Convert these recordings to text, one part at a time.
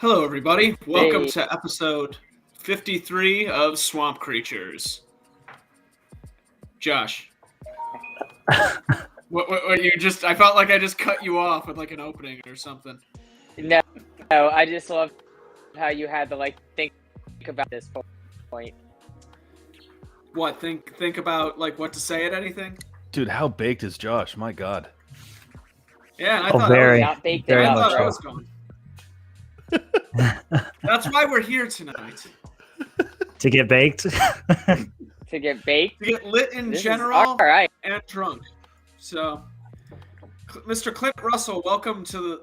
Hello, everybody. Welcome Hey. to episode 53 of Swamp Creatures. Josh. What you just... I felt like I just cut you off with like an opening or something. No, I just love how you had to think about this point. What, think about like what to say at anything? Dude, how baked is Josh? My God. Yeah, and I Oh, thought very. Not baked Very I enough, thought much I bro. was going. That's why we're here tonight. To get baked. To get baked. To get lit in This is general all right. and drunk. So, Mr. Clint Russell, welcome to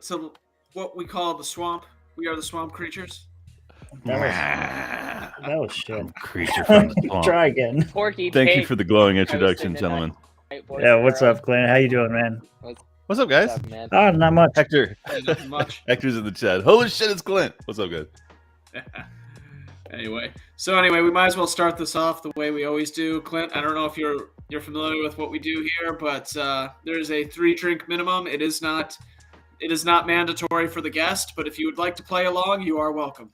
what we call the swamp. We are the Swamp Creatures. That was shit. Creature from the swamp. Try again. Porky Thank you Pig for the glowing hosted introduction, the gentlemen. Night Voice Yeah, what's Girl. up, Clint? How you doing, man? What's up, guys? What's up, man? Oh, not much. Hector. Nothing much. Hector's in the chat. Holy shit, it's Clint. What's up, guys? Anyway, we might as well start this off the way we always do. Clint, I don't know if you're familiar with what we do here, but there's a 3-drink minimum. It is not mandatory for the guest, but if you would like to play along, you are welcome.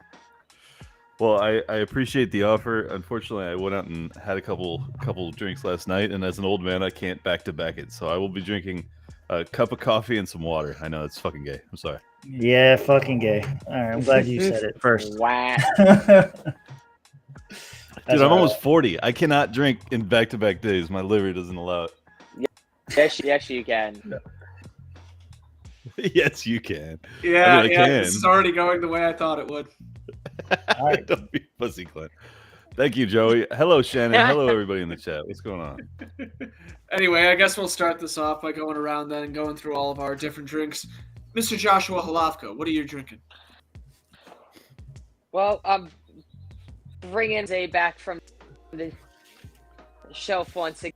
Well, I appreciate the offer. Unfortunately, I went out and had a couple drinks last night, and as an old man, I can't back-to-back it. So I will be drinking a cup of coffee and some water. I know it's fucking gay. I'm sorry. Yeah, fucking gay. All right, I'm glad you said it first. Wow. Dude, I'm almost 40. I cannot drink in back-to-back days. My liver doesn't allow it. Yes, you can. Yes, you can. Yeah, I mean, I can. this is already going the way I thought it would. All right. Don't be pussy, Clint. Thank you, Joey. Hello, Shannon. Hello, everybody in the chat. What's going on? Anyway, I guess we'll start this off by going around then and going through all of our different drinks. Mr. Joshua Halavka, what are you drinking? Well, I'm bringing a back from the shelf once again.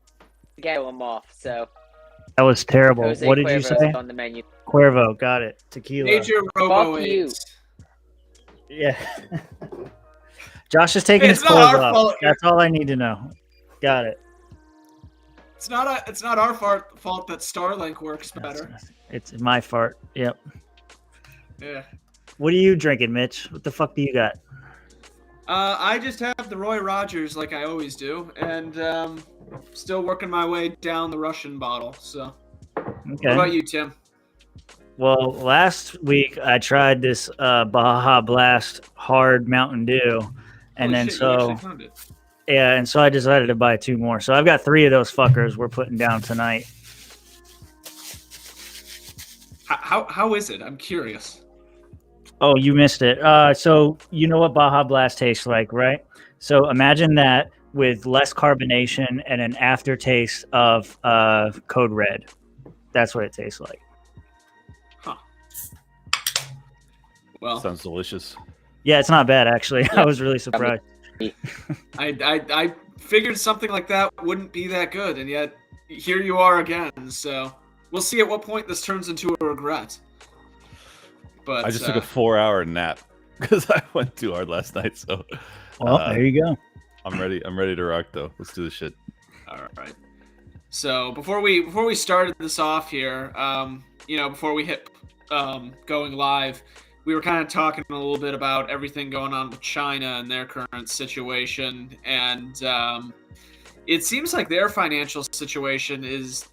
Get them off. So That was terrible. Jose What did you Cuervo's say? on the menu. Cuervo, got it. Tequila. Major Robo Fuck you. AIDS. Yeah. Josh is taking It's his not clothes our off. fault. That's all I need to know. Got it. It's not our fault that Starlink works better. It's my fart. Yep. Yeah. What are you drinking, Mitch? What the fuck do you got? I just have the Roy Rogers like I always do, and still working my way down the Russian bottle. So, what Okay. about you, Tim? Well, last week I tried this Baja Blast hard Mountain Dew, and Holy then shit, you so actually found it. yeah, and so I decided to buy 2 more. So I've got 3 of those fuckers we're putting down tonight. How is it? I'm curious. Oh, you missed it. So you know what Baja Blast tastes like, right? So imagine that with less carbonation and an aftertaste of Code Red. That's what it tastes like. Huh. Well, Sounds delicious. Yeah, it's not bad actually. I was really surprised. I figured something like that wouldn't be that good, and yet here you are again. So we'll see at what point this turns into a regret. But I just took a 4-hour nap because I went too hard last night. So Well, there you go. I'm ready. I'm ready to rock though. Let's do this shit. All right. So before we started this off here, before we hit going live, we were kind of talking a little bit about everything going on with China and their current situation, and it seems like their financial situation is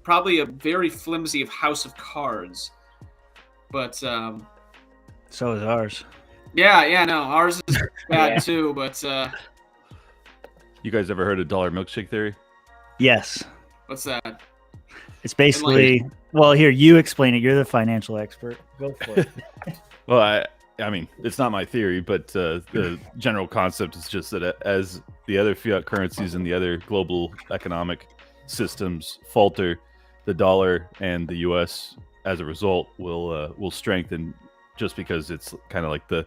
probably a very flimsy house of cards. But So is ours. yeah, no, ours is bad Yeah. too. But You guys ever heard of dollar milkshake theory? Yes. what's that? It's basically well, here you explain it. You're the financial expert. Go for it. Well, I mean, it's not my theory, but the general concept is just that as the other fiat currencies and the other global economic systems falter, the dollar and the U.S. as a result will strengthen, just because it's kind of like the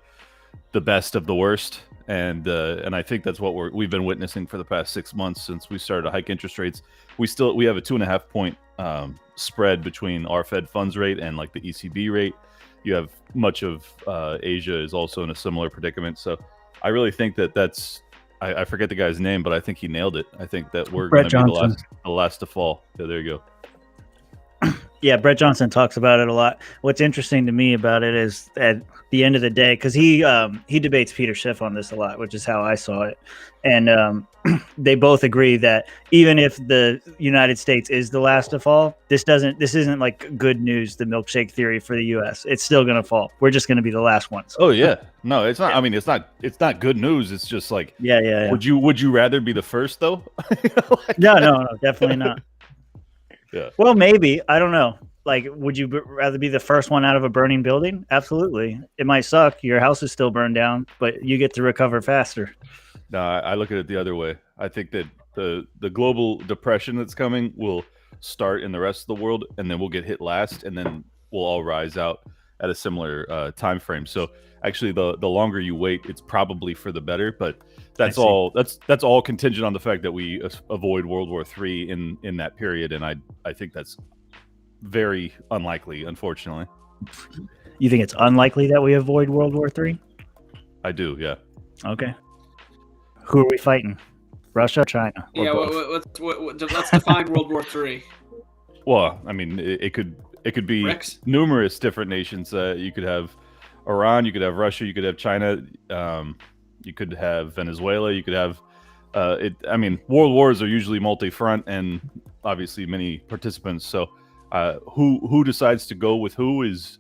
best of the worst, and I think that's what we've been witnessing for the past 6 months since we started to hike interest rates. We have a 2.5 point spread between our Fed funds rate and like the ECB rate. You have much of Asia is also in a similar predicament. So I really think that's I forget the guy's name, but I think he nailed it. I think that we're going Brett to be Johnson. the last to fall. Yeah, there you go. Yeah, Brett Johnson talks about it a lot. What's interesting to me about it is at the end of the day, because he debates Peter Schiff on this a lot, which is how I saw it, and they both agree that even if the United States is the last to fall, this isn't like good news. The milkshake theory for the U.S. It's still going to fall. We're just going to be the last ones. Oh yeah, no, it's not. Yeah. I mean, it's not good news. It's just like, Yeah. Would you rather be the first though? Like, No, definitely not. Yeah. Well, maybe. I don't know. Like, would you rather be the first one out of a burning building? Absolutely. It might suck. Your house is still burned down, but you get to recover faster. No, I look at it the other way. I think that the global depression that's coming will start in the rest of the world, and then we'll get hit last, and then we'll all rise out at a similar time frame. So actually, the longer you wait, it's probably for the better. But that's all. That's all contingent on the fact that we avoid World War III in that period, and I think that's very unlikely, unfortunately. You think it's unlikely that we avoid World War III? I do, yeah. Okay. Who are we fighting? Russia, China? Or Yeah, both? let's define World War III. Well, I mean, it could be Rex? numerous different nations. You could have Iran, you could have Russia, you could have China, you could have Venezuela, you could have I mean, world wars are usually multi-front and obviously many participants. So who decides to go with who is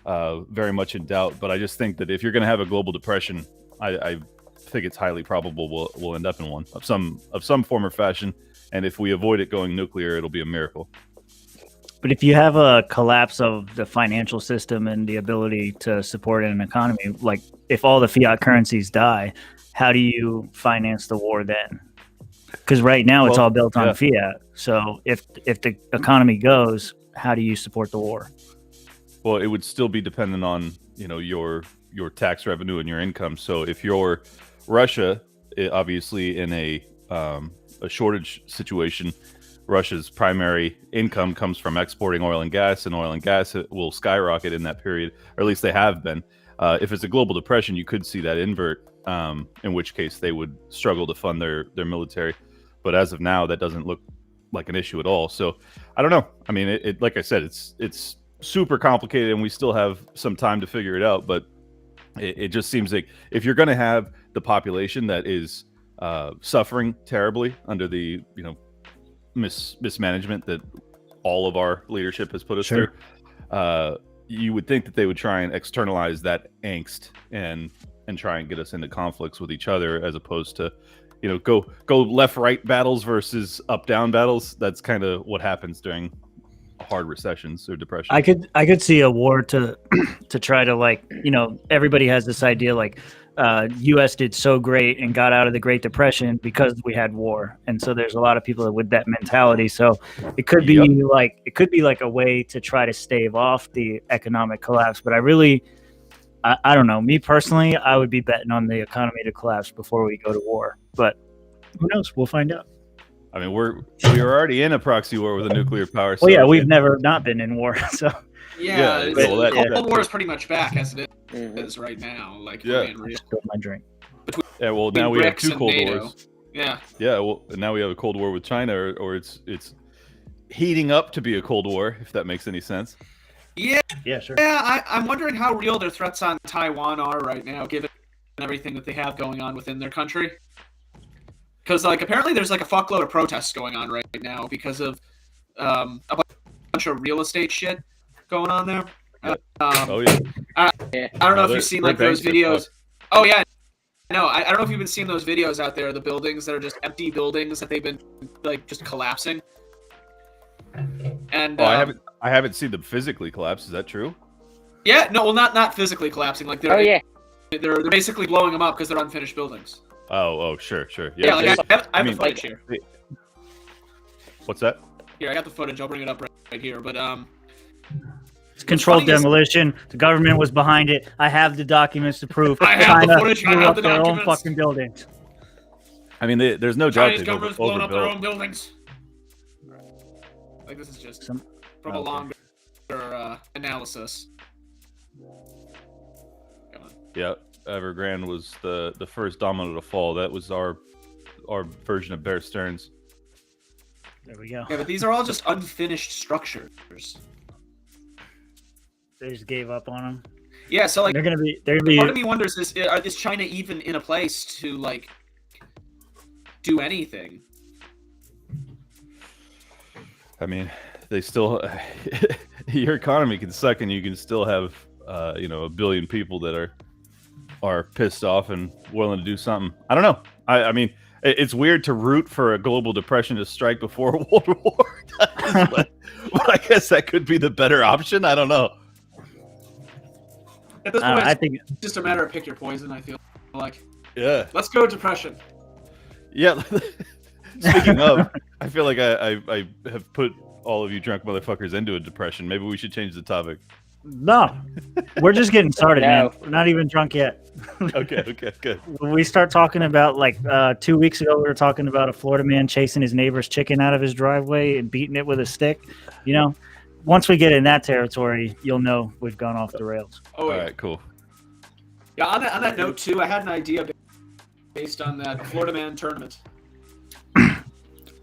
very much in doubt. But I just think that if you're going to have a global depression, I think it's highly probable we'll end up in one of some form or fashion. And if we avoid it going nuclear, it'll be a miracle. But if you have a collapse of the financial system and the ability to support an economy, like if all the fiat currencies die, how do you finance the war then? Because right now it's all built on fiat. So if the economy goes, how do you support the war? Well, it would still be dependent on your tax revenue and your income. So if you're Russia, obviously in a shortage situation, Russia's primary income comes from exporting oil and gas will skyrocket in that period, or at least they have been. If it's a global depression, you could see that invert, in which case they would struggle to fund their military. But as of now, that doesn't look like an issue at all. So I don't know. I mean, it like I said, it's super complicated, and we still have some time to figure it out. But it just seems like if you're going to have the population that is suffering terribly under the mismanagement that all of our leadership has put us through, you would think that they would try and externalize that angst and try and get us into conflicts with each other, as opposed to go left right battles versus up down battles. That's kind of what happens during hard recessions or depression. I could see a war to try to everybody has this idea U.S. did so great and got out of the Great Depression because we had war, and so there's a lot of people with that mentality. So it could be like a way to try to stave off the economic collapse. But I don't know. Me personally, I would be betting on the economy to collapse before we go to war. But who knows? We'll find out. I mean, we're already in a proxy war with a nuclear power. Well, yeah, we've never not been in war. So Cold War is pretty much back as it is right now. Like, Spilled my drink. Yeah, well, now we have two Cold Wars. Yeah. Yeah, well, now we have a Cold War with China, or it's heating up to be a Cold War, if that makes any sense. Yeah, sure. Yeah, I'm wondering how real their threats on Taiwan are right now, given everything that they have going on within their country. Because, apparently there's, a fuckload of protests going on right now because of a bunch of real estate shit going on there. I don't know if you've seen, those videos. Oh, yeah. No, I don't know if you've been seeing those videos out there, the buildings that are just empty buildings that they've been, just collapsing. And I haven't seen them physically collapse. Is that true? Yeah, no, well, not physically collapsing. They're basically blowing them up because they're unfinished buildings. Oh, sure. Yeah, I have the footage here. What's that? Here, I got the footage. I'll bring it up right here. But it's controlled demolition. The government was behind it. I have the documents to prove. I have the footage. I have the their documents. own fucking buildings. I mean, there's no doubt Chinese government's blowing up their own buildings. This is just from a longer analysis. Come on. Yeah, Evergrande was the first domino to fall. That was our version of Bear Stearns. There we go. Yeah, but these are all just unfinished structures. They just gave up on him. Yeah, so like They're gonna be. part of me wonders is China even in a place to like do anything? I mean, they still your economy can suck, and you can still have a billion people that are pissed off and willing to do something. I don't know. I mean, it's weird to root for a global depression to strike before a world war, but I guess that could be the better option. I don't know. At this point, I think it's just a matter of pick your poison. I feel like. Yeah. Let's go depression. Yeah. Speaking of, I feel like I have put all of you drunk motherfuckers into a depression. Maybe we should change the topic. no. We're just getting started, No. man. We're not even drunk yet. Okay, good. When we start talking about 2 weeks ago, we were talking about a Florida man chasing his neighbor's chicken out of his driveway and beating it with a stick. Once we get in that territory, you'll know we've gone off the rails. Oh, All yeah. right, cool. Yeah, on that note too, I had an idea based on that Florida Man tournament.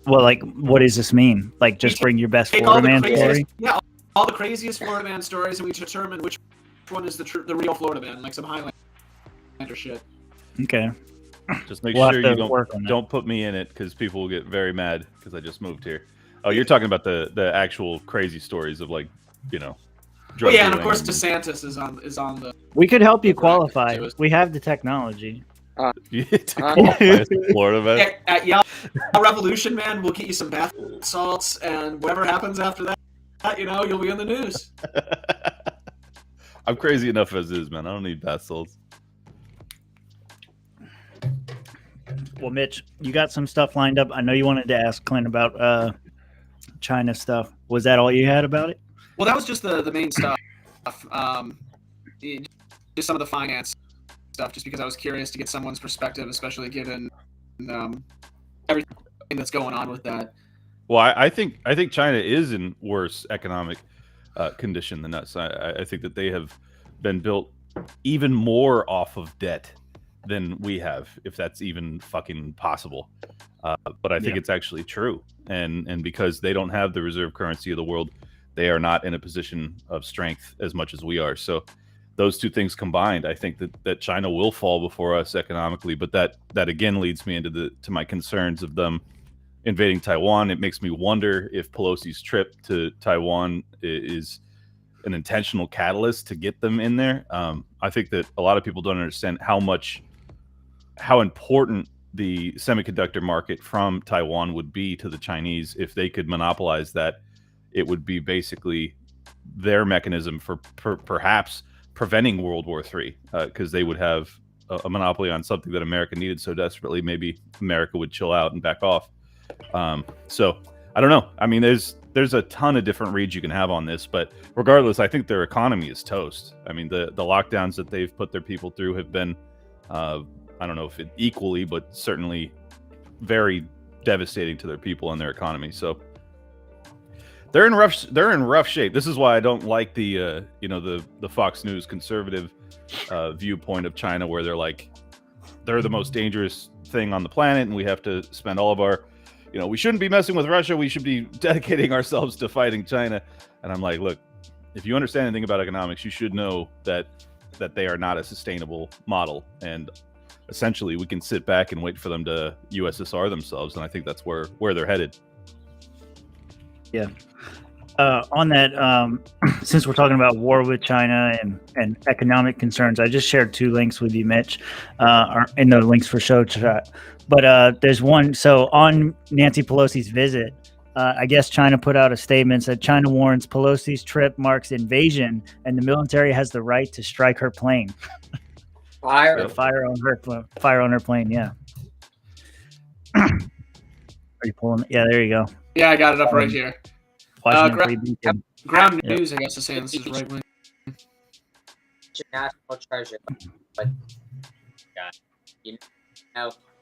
Well, what does this mean? Just bring your best Take Florida man story? Yeah, all the craziest Florida Man stories, and we determine which one is the real Florida Man, like some Highlander shit. Okay. Just make We'll sure have you to work on that. don't put me in it, because people will get very mad because I just moved here. Oh, you're talking about the actual crazy stories of drug Well, yeah, and of dealing course DeSantis is on the. We could help you Right, qualify. do it. We have the technology. to qualify as a Florida man. At Yale Revolution, man, we'll get you some bath salts, and whatever happens after that, you'll be in the news. I'm crazy enough as is, man. I don't need bath salts. Well, Mitch, you got some stuff lined up. I know you wanted to ask Clint about China stuff. Was that all you had about it? Well, that was just the main stuff. Just some of the finance stuff, just because I was curious to get someone's perspective, especially given everything that's going on with that. Well, I think China is in worse economic condition than us. I think that they have been built even more off of debt than we have, if that's even fucking possible. But I think it's actually true, and because they don't have the reserve currency of the world, they are not in a position of strength as much as we are. So those two things combined, I think that China will fall before us economically. But that again leads me into my concerns of them invading Taiwan. It makes me wonder if Pelosi's trip to Taiwan is an intentional catalyst to get them in there. I think that a lot of people don't understand how important the semiconductor market from Taiwan would be to the Chinese. If they could monopolize that, it would be basically their mechanism for perhaps preventing World War III, because they would have a monopoly on something that America needed so desperately. Maybe America would chill out and back off. So I don't know. I mean, there's a ton of different reads you can have on this, but regardless, I think their economy is toast. I mean, the lockdowns that they've put their people through have been, I don't know if it equally, but certainly very devastating to their people and their economy. So they're in rough shape. This is why I don't like the Fox News conservative viewpoint of China, where they're like, they're the most dangerous thing on the planet, and we have to spend all of our, we shouldn't be messing with Russia. We should be dedicating ourselves to fighting China. And I'm like, look, if you understand anything about economics, you should know that they are not a sustainable model. And essentially, we can sit back and wait for them to USSR themselves. And I think that's where they're headed. Yeah. On that, since we're talking about war with China and economic concerns, I just shared 2 links with you, Mitch, in the links for show chat. But there's one. So on Nancy Pelosi's visit, I guess China put out a statement that China warns Pelosi's trip marks invasion, and the military has the right to strike her plane. Fire. Fire on her plane. Yeah. Are you pulling? Yeah, there you go. Yeah, I got it up right here. Washington Free Beacon. Ground News, I guess, is saying this is right wing. National treasure, but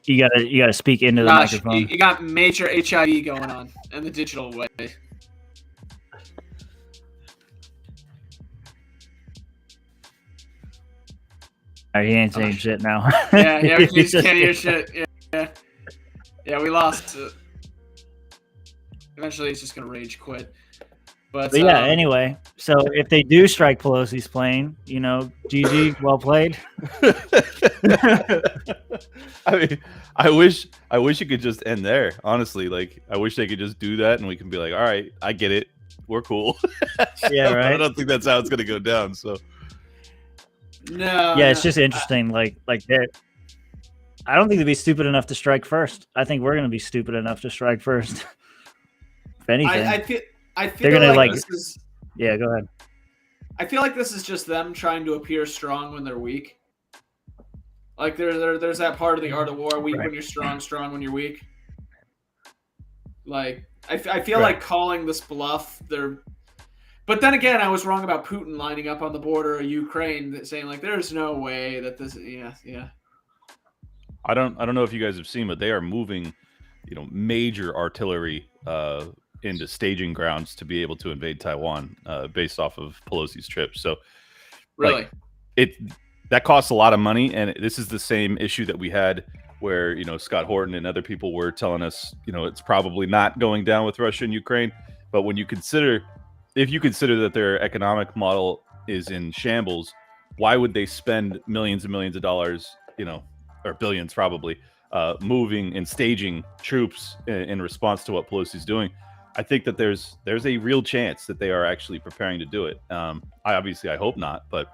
You gotta speak into the microphone. You got major HIV going on in the digital way. He ain't saying shit now. Yeah, we just can't hear shit. Yeah, we lost it. Eventually, he's just gonna rage quit. But But yeah, anyway, so if they do strike Pelosi's plane, GG, well played. I mean, I wish it could just end there. Honestly, like I wish they could just do that, and we can be like, all right, I get it, we're cool. Yeah, But I right. don't think that's how it's gonna go down. So no. Yeah, it's just interesting. Like that. I don't think they'd be stupid enough to strike first. I think we're going to be stupid enough to strike first. If anything, I feel they're gonna like like. this is. Yeah, go ahead. I feel like this is just them trying to appear strong when they're weak. Like there's that part of the art of war: weak when you're strong, strong when you're weak. Like I feel like calling this bluff. But then again, I was wrong about Putin lining up on the border of Ukraine, saying like, "There's no way that this." Yeah. I don't know if you guys have seen, but they are moving, major artillery into staging grounds to be able to invade Taiwan, based off of Pelosi's trip. So, Really, that costs a lot of money, and this is the same issue that we had where Scott Horton and other people were telling us, it's probably not going down with Russia and Ukraine. But when if you consider that their economic model is in shambles, why would they spend millions and millions of dollars, or billions probably, moving and staging troops in response to what Pelosi's doing? I think that there's a real chance that they are actually preparing to do it. I hope not, but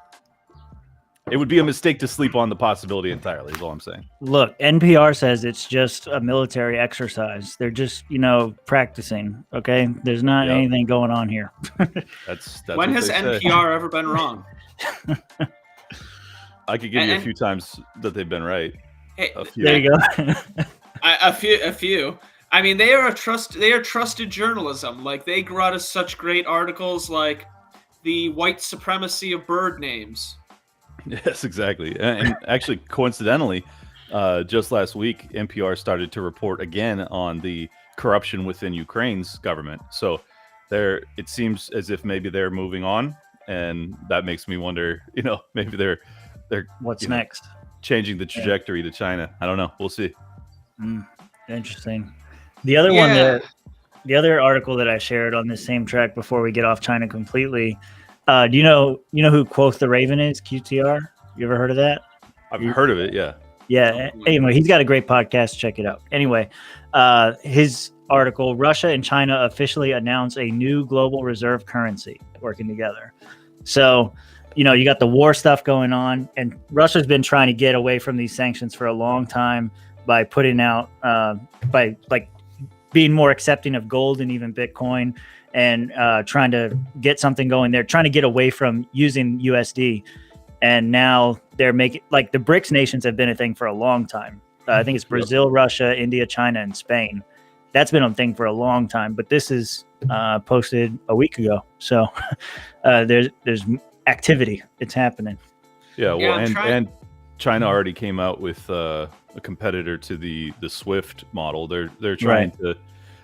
it would be a mistake to sleep on the possibility entirely, is all I'm saying. Look, NPR says it's just a military exercise. They're just, practicing. Okay, there's not anything going on here. That's when has NPR ever been wrong? I could give you a few times that they've been right. Hey, there you go. A few. I mean, they are trusted journalism. Like they brought us such great articles, like the white supremacy of bird names. Yes, exactly. And actually, coincidentally, just last week, NPR started to report again on the corruption within Ukraine's government. So it seems as if maybe they're moving on, and that makes me wonder, maybe they're what's next? Changing the trajectory to China. I don't know. We'll see. Interesting. The other one, the other article that I shared on this same track before we get off China completely. Do you know who Quoth the Raven is? QTR. You ever heard of that? I've heard of it. Yeah. Yeah. Anyway, he's got a great podcast. Check it out. Anyway, his article: Russia and China officially announce a new global reserve currency working together. So, you got the war stuff going on, and Russia's been trying to get away from these sanctions for a long time by putting out, by being more accepting of gold and even Bitcoin, and trying to get something going there, trying to get away from using USD. And now they're making, like, the BRICS nations have been a thing for a long time. I think it's Brazil, Russia, India, China, and Spain. That's been a thing for a long time, but this is posted a week ago. So there's activity. It's happening. Yeah, well, and China already came out with a competitor to the SWIFT model. They're trying to.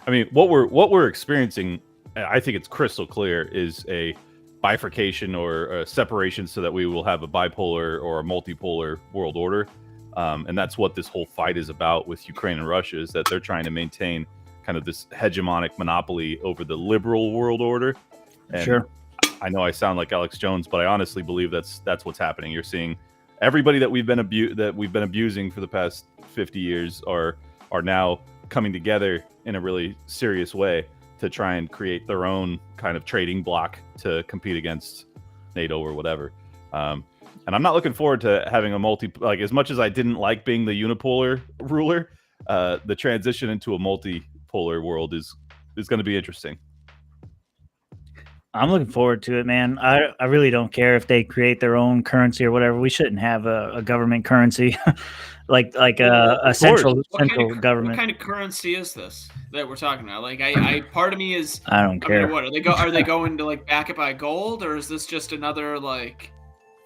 I mean, what we're experiencing, I think it's crystal clear, is a bifurcation or a separation, so that we will have a bipolar or a multipolar world order, and that's what this whole fight is about with Ukraine and Russia. Is that they're trying to maintain kind of this hegemonic monopoly over the liberal world order. And sure. I know I sound like Alex Jones, but I honestly believe that's what's happening. You're seeing everybody that we've been abusing for the past 50 years are now coming together in a really serious way to try and create their own kind of trading bloc to compete against NATO or whatever. And I'm not looking forward to having a as much as I didn't like being the unipolar ruler, the transition into a multipolar world is going to be interesting. I'm looking forward to it, man. I really don't care if they create their own currency or whatever. We shouldn't have a government currency, like a central government. What kind of currency is this that we're talking about? Like, I part of me is I don't care. What are they going to like back it by gold, or is this just another like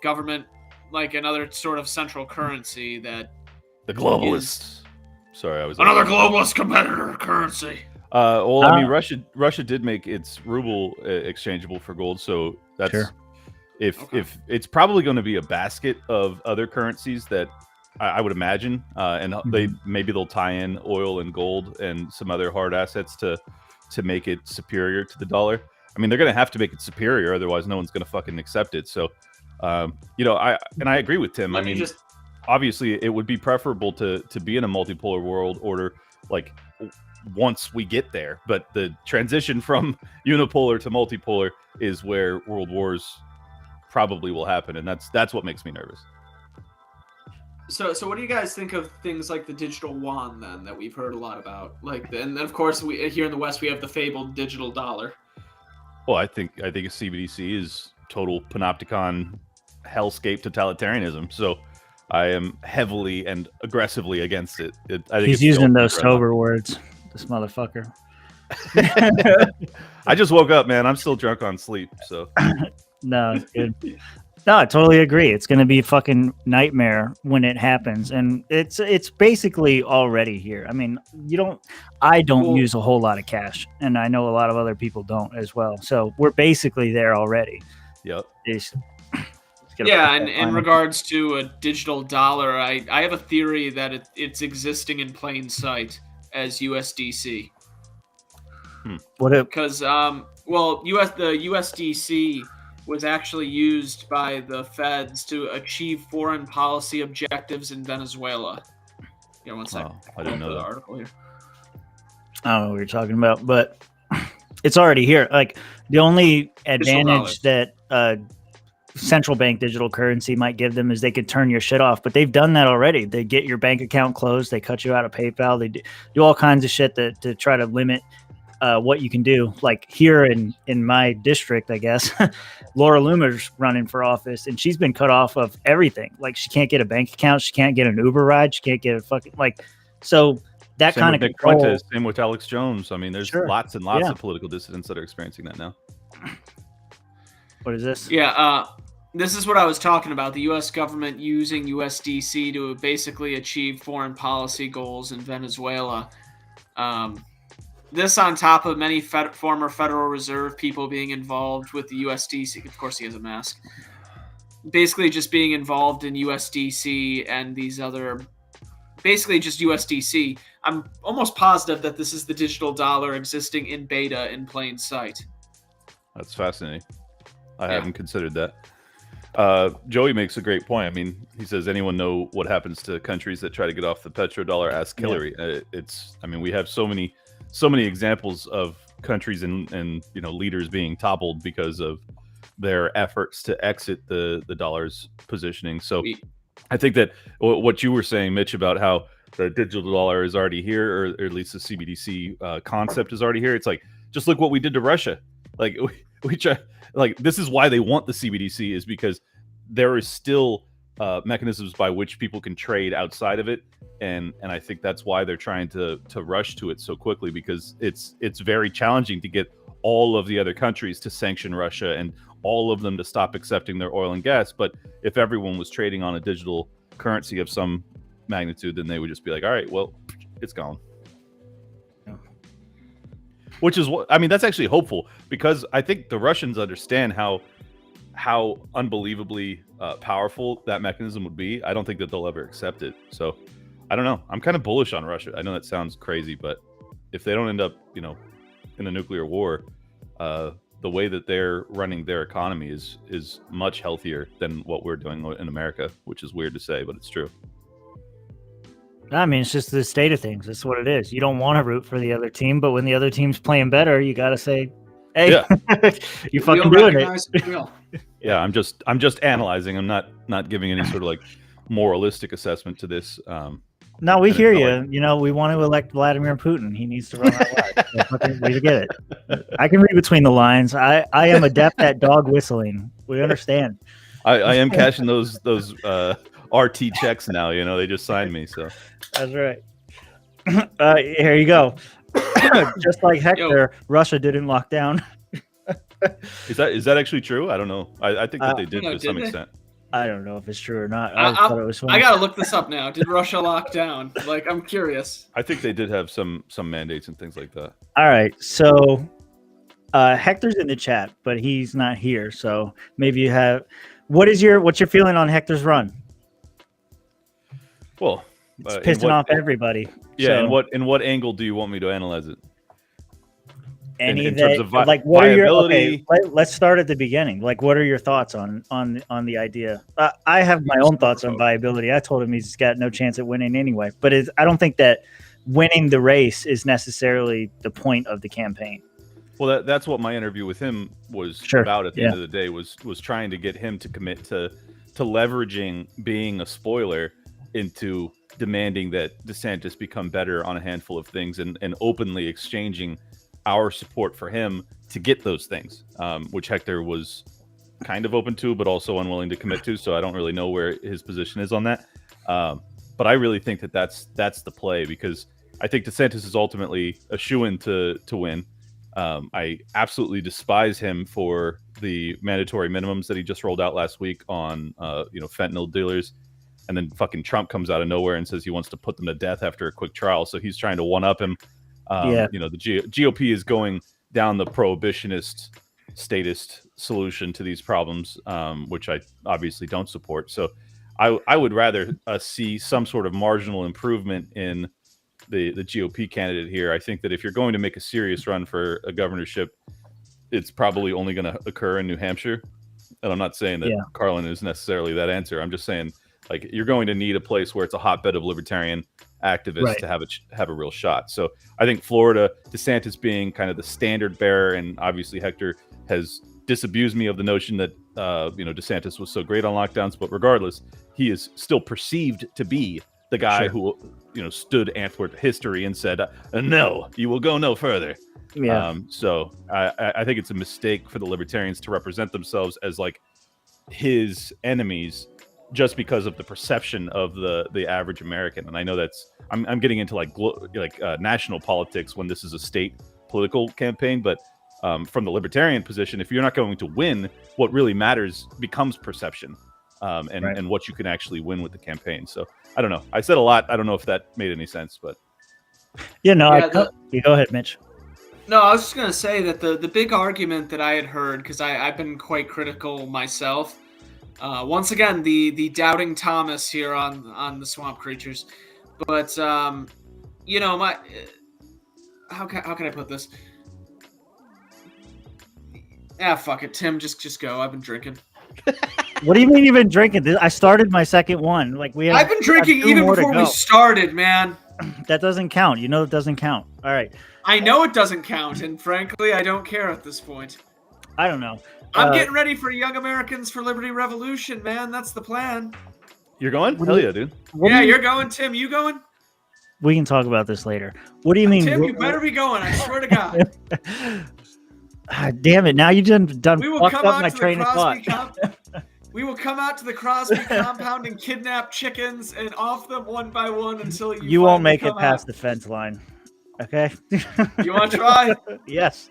government, like another sort of central currency that the globalists? Sorry, I was another globalist competitor currency. I mean, Russia did make its ruble exchangeable for gold, so that's sure. If it's probably going to be a basket of other currencies that I would imagine, and they'll tie in oil and gold and some other hard assets to make it superior to the dollar. I mean, they're going to have to make it superior, otherwise no one's going to fucking accept it. So, I agree with Tim. Let me just obviously it would be preferable to be in a multipolar world order, like once we get there. But the transition from unipolar to multipolar is where world wars probably will happen, and that's what makes me nervous. So what do you guys think of things like the digital yuan then that we've heard a lot about? And of course we here in the West we have the fabled digital dollar. Well, I think a CBDC is total panopticon hellscape totalitarianism. So I am heavily and aggressively against it. I think he's using those sober words, this motherfucker. I just woke up, man. I'm still drunk on sleep. So no, it's good. No, I totally agree. It's going to be a fucking nightmare when it happens, and it's basically already here. I mean, I don't use a whole lot of cash, and I know a lot of other people don't as well. So we're basically there already. Yep. Yeah, and in regards to a digital dollar, I have a theory that it's existing in plain sight as USDC. Because the USDC was actually used by the feds to achieve foreign policy objectives in Venezuela. Yeah, one second. I didn't know that article here. I don't know what you're talking about, but it's already here. Like the only advantage that central bank digital currency might give them is they could turn your shit off, but they've done that already. They get your bank account closed. They cut you out of PayPal. They do all kinds of shit to try to limit what you can do. Like here in my district, I guess, Laura Loomer's running for office, and she's been cut off of everything. Like she can't get a bank account, she can't get an Uber ride, she can't get a fucking so that kind of control. Fuentes, same with Alex Jones. I mean, there's lots and lots of political dissidents that are experiencing that now. What is this? Yeah, this is what I was talking about. The U.S. government using USDC to basically achieve foreign policy goals in Venezuela. This on top of many former Federal Reserve people being involved with the USDC. Of course, he has a mask. Basically just being involved in USDC and these other... Basically just USDC. I'm almost positive that this is the digital dollar existing in beta in plain sight. That's fascinating. I haven't considered that. Joey makes a great point. I mean, he says, anyone know what happens to countries that try to get off the petrodollar? Ask Hillary. Yeah. We have so many examples of countries and leaders being toppled because of their efforts to exit the dollar's positioning. So I think that what you were saying, Mitch, about how the digital dollar is already here, or at least the CBDC concept is already here. It's like, just look what we did to Russia. Like we try, like this is why they want the CBDC, is because there is still mechanisms by which people can trade outside of it, and I think that's why they're trying to rush to it so quickly, because it's very challenging to get all of the other countries to sanction Russia and all of them to stop accepting their oil and gas. But if everyone was trading on a digital currency of some magnitude, then they would just be like, all right, well, it's gone. Which is what, I mean, that's actually hopeful, because I think the Russians understand how unbelievably powerful that mechanism would be. I don't think that they'll ever accept it. So I don't know. I'm kind of bullish on Russia. I know that sounds crazy, but if they don't end up, in a nuclear war, the way that they're running their economy is much healthier than what we're doing in America, which is weird to say, but it's true. I mean, it's just the state of things. That's what it is. You don't want to root for the other team, but when the other team's playing better, you got to say, "Hey, you fucking doing it." Yeah, I'm just analyzing. I'm not giving any sort of like moralistic assessment to this. No, we hear you. We want to elect Vladimir Putin. He needs to run our lives. We get it. I can read between the lines. I am adept at dog whistling. We understand. I am cashing those RT checks now. They just signed me, so that's right. Here you go. Just like Hector, Russia didn't lock down. Is that actually true? I don't know. I think that they did to some extent. I don't know if it's true or not. I thought it was funny. I gotta look this up now. Did Russia lock down? Like, I'm curious. I think they did have some mandates and things like that. All right, so Hector's in the chat, but he's not here. So maybe you have. What's your feeling on Hector's run? Well, it's pissing off everybody. Yeah, so. In what angle do you want me to analyze it? Any in that terms of like what are your viability. let's start at the beginning. Like, what are your thoughts on the idea? I have my own thoughts on viability. I told him he's got no chance at winning anyway. But I don't think that winning the race is necessarily the point of the campaign. Well, that's what my interview with him was about at the end of the day, was trying to get him to commit to leveraging being a spoiler into demanding that DeSantis become better on a handful of things and openly exchanging our support for him to get those things, which Hector was kind of open to, but also unwilling to commit to. So I don't really know where his position is on that. But I really think that's the play, because I think DeSantis is ultimately a shoo-in to win. I absolutely despise him for the mandatory minimums that he just rolled out last week on, fentanyl dealers. And then fucking Trump comes out of nowhere and says he wants to put them to death after a quick trial. So he's trying to one-up him. The GOP is going down the prohibitionist, statist solution to these problems, which I obviously don't support. So I would rather see some sort of marginal improvement in the GOP candidate here. I think that if you're going to make a serious run for a governorship, it's probably only going to occur in New Hampshire. And I'm not saying that Carlin is necessarily that answer. I'm just saying, like, you're going to need a place where it's a hotbed of libertarian activists to have a real shot. So I think Florida, DeSantis being kind of the standard bearer, and obviously Hector has disabused me of the notion that DeSantis was so great on lockdowns, but regardless, he is still perceived to be the guy who stood Antwerp history and said, no, you will go no further. So I think it's a mistake for the libertarians to represent themselves as like his enemies just because of the perception of the average American. And I know I'm getting into like national politics when this is a state political campaign, but from the libertarian position, if you're not going to win, what really matters becomes perception, and what you can actually win with the campaign. So I don't know. I said a lot. I don't know if that made any sense, but you go ahead, Mitch. No, I was just going to say that the big argument that I had heard, because I've been quite critical myself, once again, the doubting Thomas here on the Swamp Creatures. But, how can I put this? Fuck it. Tim, just go. I've been drinking. What do you mean you've been drinking? I started my second one. I've been drinking even before we started, man. That doesn't count. It doesn't count. All right. I know it doesn't count, and frankly, I don't care at this point. I don't know. I'm getting ready for Young Americans for Liberty Revolution, man. That's the plan. You're going? Hell yeah, dude. You're going. Tim, you going? We can talk about this later. What do you mean? Tim, you better be going. I swear to God. Damn it. Now you done we will fucked come up out my to train the of Crosby thought. We will come out to the Crosby compound and kidnap chickens and off them one by one until you won't make it past the fence line. Okay? You want to try? Yes.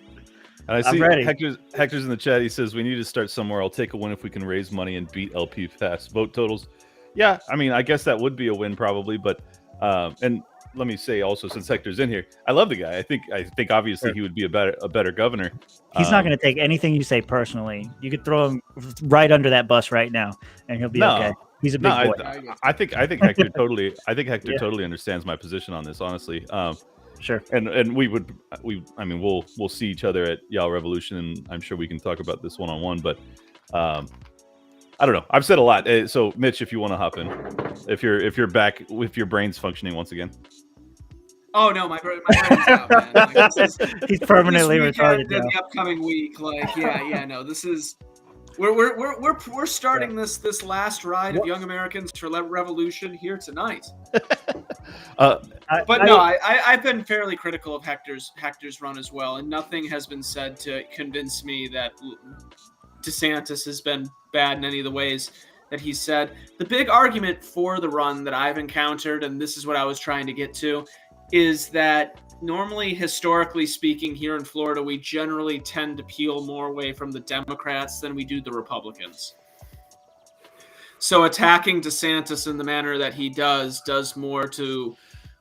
And I see ready. Hector's in the chat. He says, we need to start somewhere. I'll take a win if we can raise money and beat LP past vote totals. Yeah, I mean, I guess that would be a win probably. But and let me say also, since Hector's in here, I love the guy. I think obviously he would be a better governor. He's not going to take anything you say personally. You could throw him right under that bus right now, and he'll be okay. He's a big boy. I think Hector totally. I think Hector totally understands my position on this. Honestly, sure. And we'll see each other at Y'all Revolution, and I'm sure we can talk about this one-on-one. But I don't know. I've said a lot. So Mitch, if you want to hop in, if you're back with your brains functioning once again. Oh no, my brain's out, man. Like, he's permanently retarded. The upcoming week, no. This is we're starting this last ride of Young Americans for Revolution here tonight. I've been fairly critical of Hector's run as well, and nothing has been said to convince me that DeSantis has been bad in any of the ways that he said. The big argument for the run that I've encountered, and this is what I was trying to get to, is that normally, historically speaking, here in Florida, we generally tend to peel more away from the Democrats than we do the Republicans. So attacking DeSantis in the manner that he does more to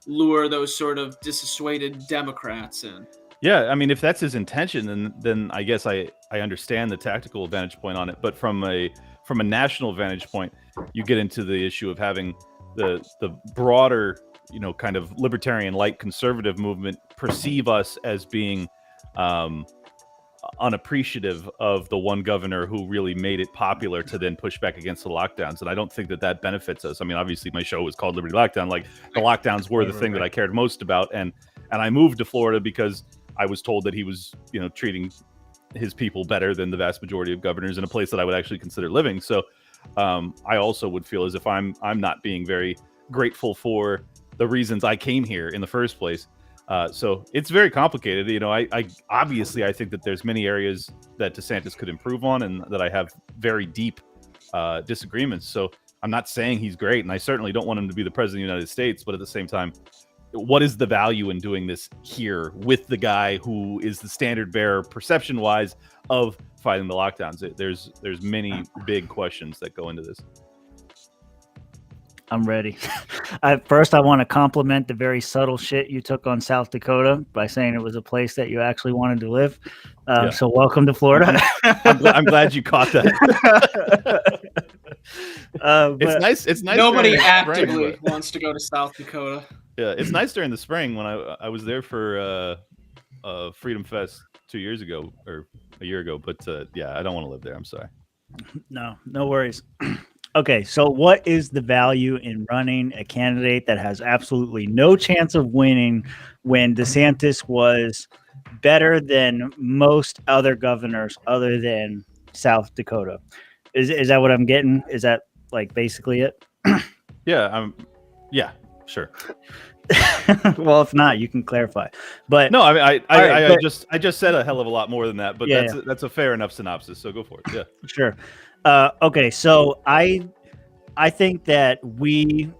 lure those sort of dissuaded Democrats in. Yeah, I mean, if that's his intention, then I guess I understand the tactical vantage point on it. But from a national vantage point, you get into the issue of having the broader, kind of libertarian light conservative movement perceive us as being unappreciative of the one governor who really made it popular to then push back against the lockdowns. And I don't think that benefits us. I mean, obviously my show was called Liberty Lockdown. Like the lockdowns were the thing that I cared most about. And I moved to Florida because I was told that he was, treating his people better than the vast majority of governors in a place that I would actually consider living. So I also would feel as if I'm not being very grateful for the reasons I came here in the first place. So it's very complicated. I obviously I think that there's many areas that DeSantis could improve on, and that I have very deep disagreements. So I'm not saying he's great, and I certainly don't want him to be the president of the United States. But at the same time, what is the value in doing this here with the guy who is the standard bearer, perception-wise, of fighting the lockdowns? There's many big questions that go into this. I'm ready. First, I want to compliment the very subtle shit you took on South Dakota by saying it was a place that you actually wanted to live. So welcome to Florida. I'm glad you caught that. It's nice. It's nice. Nobody actively wants to go to South Dakota. Yeah, it's nice during the spring when I was there for Freedom Fest 2 years ago or a year ago. But yeah, I don't want to live there. I'm sorry. No worries. Okay, so what is the value in running a candidate that has absolutely no chance of winning when DeSantis was better than most other governors other than South Dakota? Is that what I'm getting? Is that like basically it? Yeah, yeah, sure. Well, if not, you can clarify. But no, I mean, I just said a hell of a lot more than that. But that's a fair enough synopsis. So go for it. Yeah, sure. Okay, so I think that we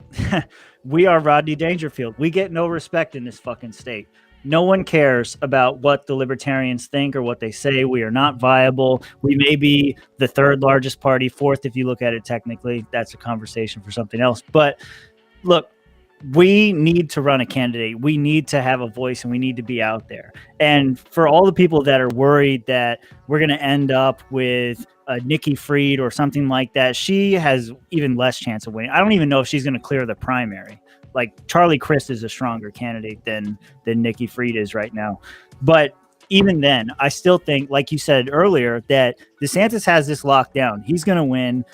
are Rodney Dangerfield. We get no respect in this fucking state. No one cares about what the libertarians think or what they say. We are not viable. We may be the third largest party, fourth if you look at it technically. That's a conversation for something else. But look, we need to run a candidate. We need to have a voice, and we need to be out there. And for all the people that are worried that we're going to end up with Nikki Fried or something like that, she has even less chance of winning. I don't even know if she's going to clear the primary. Like Charlie Crist is a stronger candidate than Nikki Fried is right now. But even then, I still think, like you said earlier, that DeSantis has this locked down. He's going to win.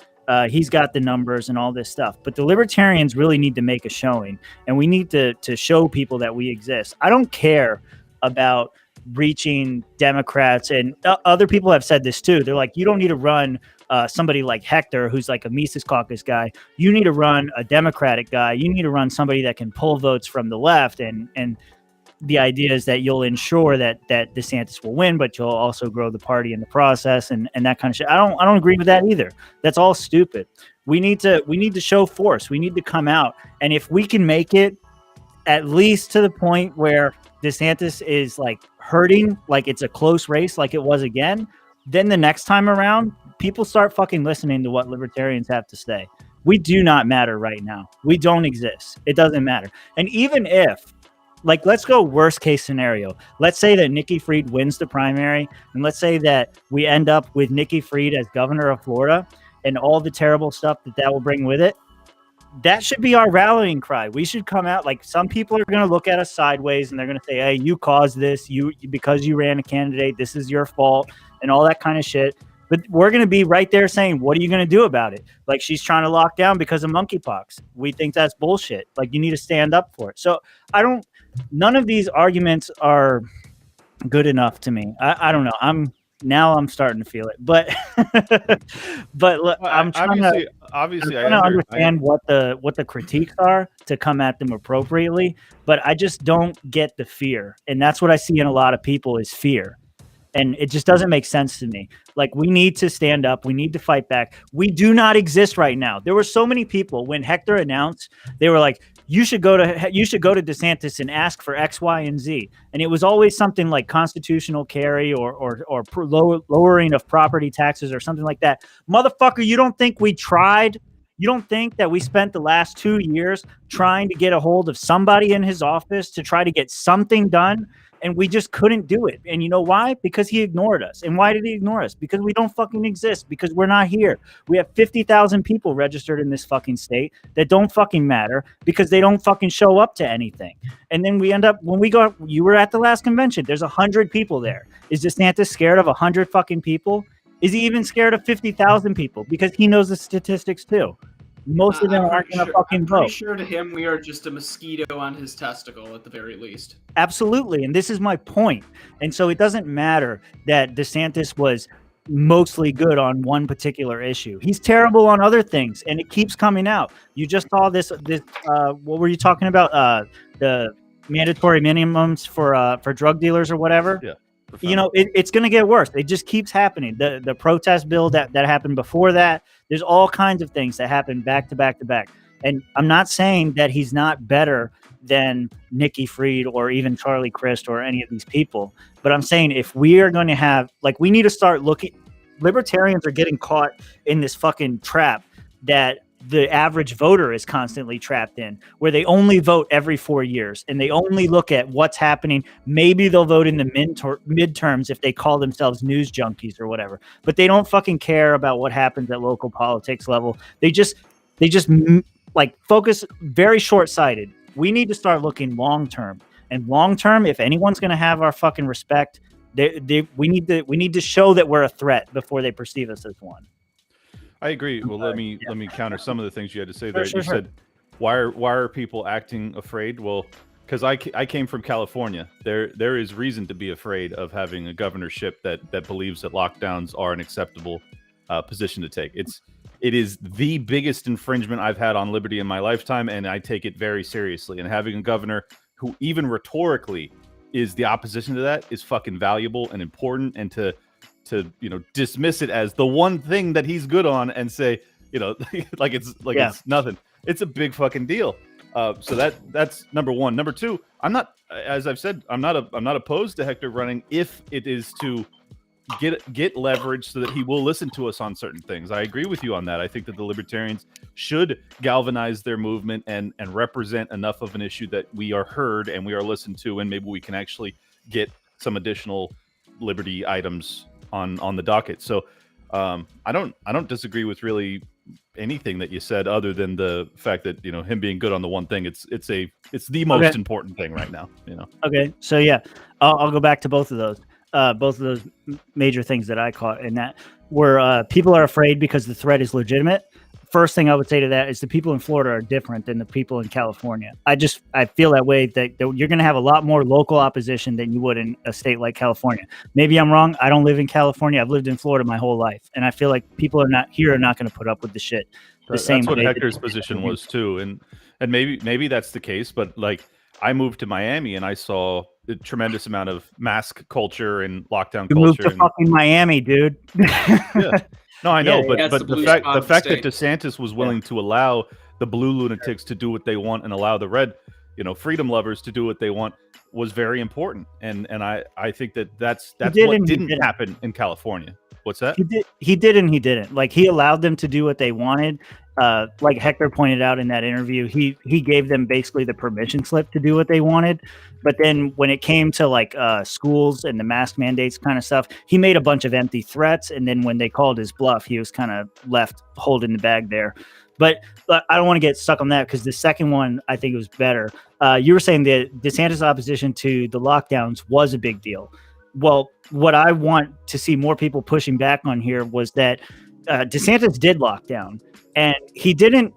He's got the numbers and all this stuff. But the libertarians really need to make a showing, and we need to show people that we exist. I don't care about reaching Democrats, and other people have said this too. They're like, you don't need to run somebody like Hector, who's like a Mises Caucus guy. You need to run a Democratic guy. You need to run somebody that can pull votes from the left. And the idea is that you'll ensure that DeSantis will win, but you'll also grow the party in the process and that kind of shit. I don't agree with that either. That's all stupid. We need to show force. We need to come out. And if we can make it at least to the point where DeSantis is like hurting, like it's a close race, like it was again, then the next time around, people start fucking listening to what libertarians have to say. We do not matter right now. We don't exist. It doesn't matter. And even if, like, let's go worst case scenario. Let's say that Nikki Fried wins the primary, and let's say that we end up with Nikki Fried as governor of Florida and all the terrible stuff that will bring with it. That should be our rallying cry. We should come out. Like, some people are going to look at us sideways and they're going to say, hey, you caused this, because you ran a candidate, this is your fault, and all that kind of shit. But we're going to be right there saying, what are you going to do about it? Like, she's trying to lock down because of monkeypox. We think that's bullshit. Like, you need to stand up for it. So none of these arguments are good enough to me. I don't know. I'm starting to feel it, but look, I'm trying to understand what the critiques are to come at them appropriately, but I just don't get the fear. And that's what I see in a lot of people is fear. And it just doesn't make sense to me. Like, we need to stand up. We need to fight back. We do not exist right now. There were so many people when Hector announced, they were like, you should go to DeSantis and ask for X, Y, and Z. And it was always something like constitutional carry or lowering of property taxes or something like that. Motherfucker, you don't think we tried? You don't think that we spent the last 2 years trying to get a hold of somebody in his office to try to get something done? And we just couldn't do it. And you know why? Because he ignored us. And why did he ignore us? Because we don't fucking exist. Because we're not here. We have 50,000 people registered in this fucking state that don't fucking matter because they don't fucking show up to anything. And then we end up, when we go, you were at the last convention, there's 100 people there. Is DeSantis scared of 100 fucking people? Is he even scared of 50,000 people? Because he knows the statistics too. Most of them aren't going to fucking vote. I'm pretty sure to him we are just a mosquito on his testicle at the very least. Absolutely. And this is my point. And so it doesn't matter that DeSantis was mostly good on one particular issue. He's terrible on other things, and it keeps coming out. You just saw this what were you talking about? The mandatory minimums for drug dealers or whatever? Yeah. You know, it's going to get worse. It just keeps happening. The protest bill that happened before that, there's all kinds of things that happen back to back to back. And I'm not saying that he's not better than Nikki Fried or even Charlie Crist or any of these people. But I'm saying if we are going to have, like, we need to start looking, libertarians are getting caught in this fucking trap that the average voter is constantly trapped in, where they only vote every 4 years and they only look at what's happening. Maybe they'll vote in the midterms if they call themselves news junkies or whatever, but they don't fucking care about what happens at local politics level. They just like focus very short-sighted. We need to start looking long-term, and long-term, if anyone's going to have our fucking respect, we need to show that we're a threat before they perceive us as one. I agree. Well, let me counter some of the things you had to say there. Sure. You said, why are people acting afraid? Well, because I came from California. There is reason to be afraid of having a governorship that believes that lockdowns are an acceptable position to take. It is the biggest infringement I've had on liberty in my lifetime, and I take it very seriously. And having a governor who even rhetorically is the opposition to that is fucking valuable and important. And to dismiss it as the one thing that he's good on and say, it's nothing. It's a big fucking deal. So that's number one. Number two, I'm not, as I've said, I'm not opposed to Hector running if it is to get leverage so that he will listen to us on certain things. I agree with you on that. I think that the libertarians should galvanize their movement and represent enough of an issue that we are heard and we are listened to, and maybe we can actually get some additional liberty items on the docket. So I don't disagree with really anything that you said, other than the fact that him being good on the one thing, it's the most important thing right now. Okay, so yeah, I'll go back to both of those major things that I caught, and that were people are afraid because the threat is legitimate. First thing I would say to that is the people in Florida are different than the people in California. I feel that way, that you're going to have a lot more local opposition than you would in a state like California. Maybe I'm wrong. I don't live in California. I've lived in Florida my whole life. And I feel like people are not going to put up with the shit. That's what Hector's position was too. And maybe that's the case, but like I moved to Miami and I saw a tremendous amount of mask culture and lockdown culture. Moved to fucking Miami, dude. Yeah. No, I know, but the fact state. that DeSantis was willing to allow the blue lunatics to do what they want and allow the red, freedom lovers to do what they want was very important. And I think that's what didn't happen in California. What's that? He did and he didn't. Like, he allowed them to do what they wanted. Like Hector pointed out in that interview, he gave them basically the permission slip to do what they wanted. But then when it came to like schools and the mask mandates kind of stuff, he made a bunch of empty threats. And then when they called his bluff, he was kind of left holding the bag there. But I don't want to get stuck on that, because the second one, I think it was better. You were saying that DeSantis' opposition to the lockdowns was a big deal. Well, what I want to see more people pushing back on here was that DeSantis did lock down, and he didn't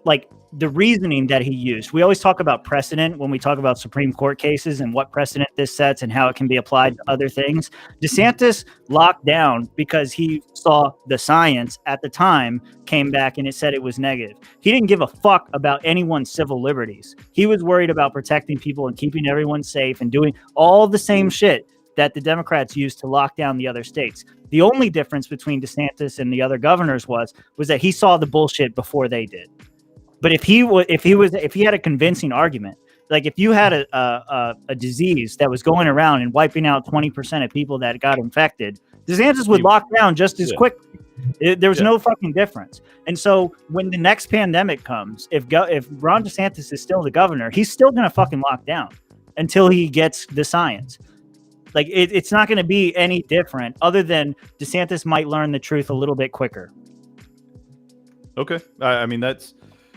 like the reasoning that he used. We always talk about precedent when we talk about Supreme Court cases and what precedent this sets and how it can be applied to other things. DeSantis locked down because he saw the science at the time came back and it said it was negative. He didn't give a fuck about anyone's civil liberties. He was worried about protecting people and keeping everyone safe and doing all the same shit that the Democrats used to lock down the other states. The only difference between DeSantis and the other governors was that he saw the bullshit before they did. But if he had a convincing argument, like if you had a disease that was going around and wiping out 20% of people that got infected, DeSantis would lock down just as quickly. There was no fucking difference. And so when the next pandemic comes, if Ron DeSantis is still the governor, he's still going to fucking lock down. until he gets the science. Like it's not going to be any different, other than DeSantis might learn the truth a little bit quicker. Okay, I mean that's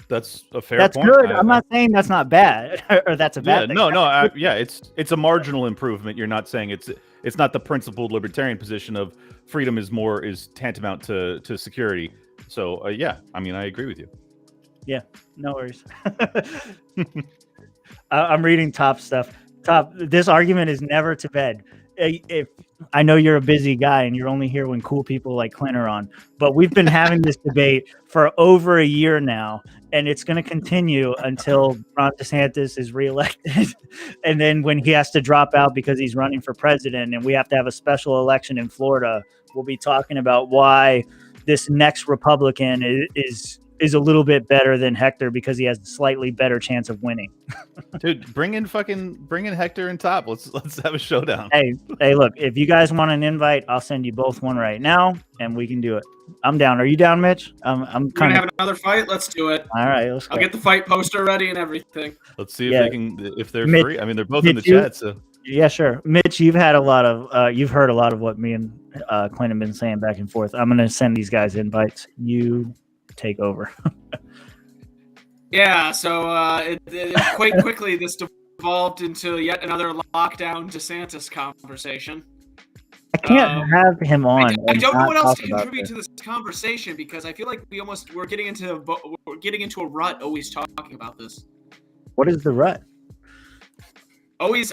a fair That's point. good. I'm not saying that's not bad or that's a bad thing. No. It's a marginal improvement. You're not saying it's not the principled libertarian position of freedom is tantamount to security. So yeah, I mean I agree with you. Yeah, no worries. I'm reading Top stuff. Top, this argument is never to bed. If I know you're a busy guy and you're only here when cool people like Clint are on, but we've been having this debate for over a year now, and it's going to continue until Ron DeSantis is reelected. And then when he has to drop out because he's running for president and we have to have a special election in Florida, we'll be talking about why this next Republican is a little bit better than Hector because he has a slightly better chance of winning. Dude, bring in Hector and Top. Let's have a showdown. Hey, look, if you guys want an invite, I'll send you both one right now and we can do it. I'm down. Are you down, Mitch? I'm kind of have another fight. Let's do it. All right, let's go. I'll get the fight poster ready and everything. Let's see if they're Mitch, free. I mean, they're both in the chat, so yeah, sure. Mitch, you've heard a lot of what me and Clint have been saying back and forth. I'm gonna send these guys invites. You take over. Yeah, so quite quickly this devolved into yet another lockdown DeSantis conversation. I can't have him on. I don't know what else to contribute to this conversation because I feel like we're getting into a rut always talking about this. What is the rut? Always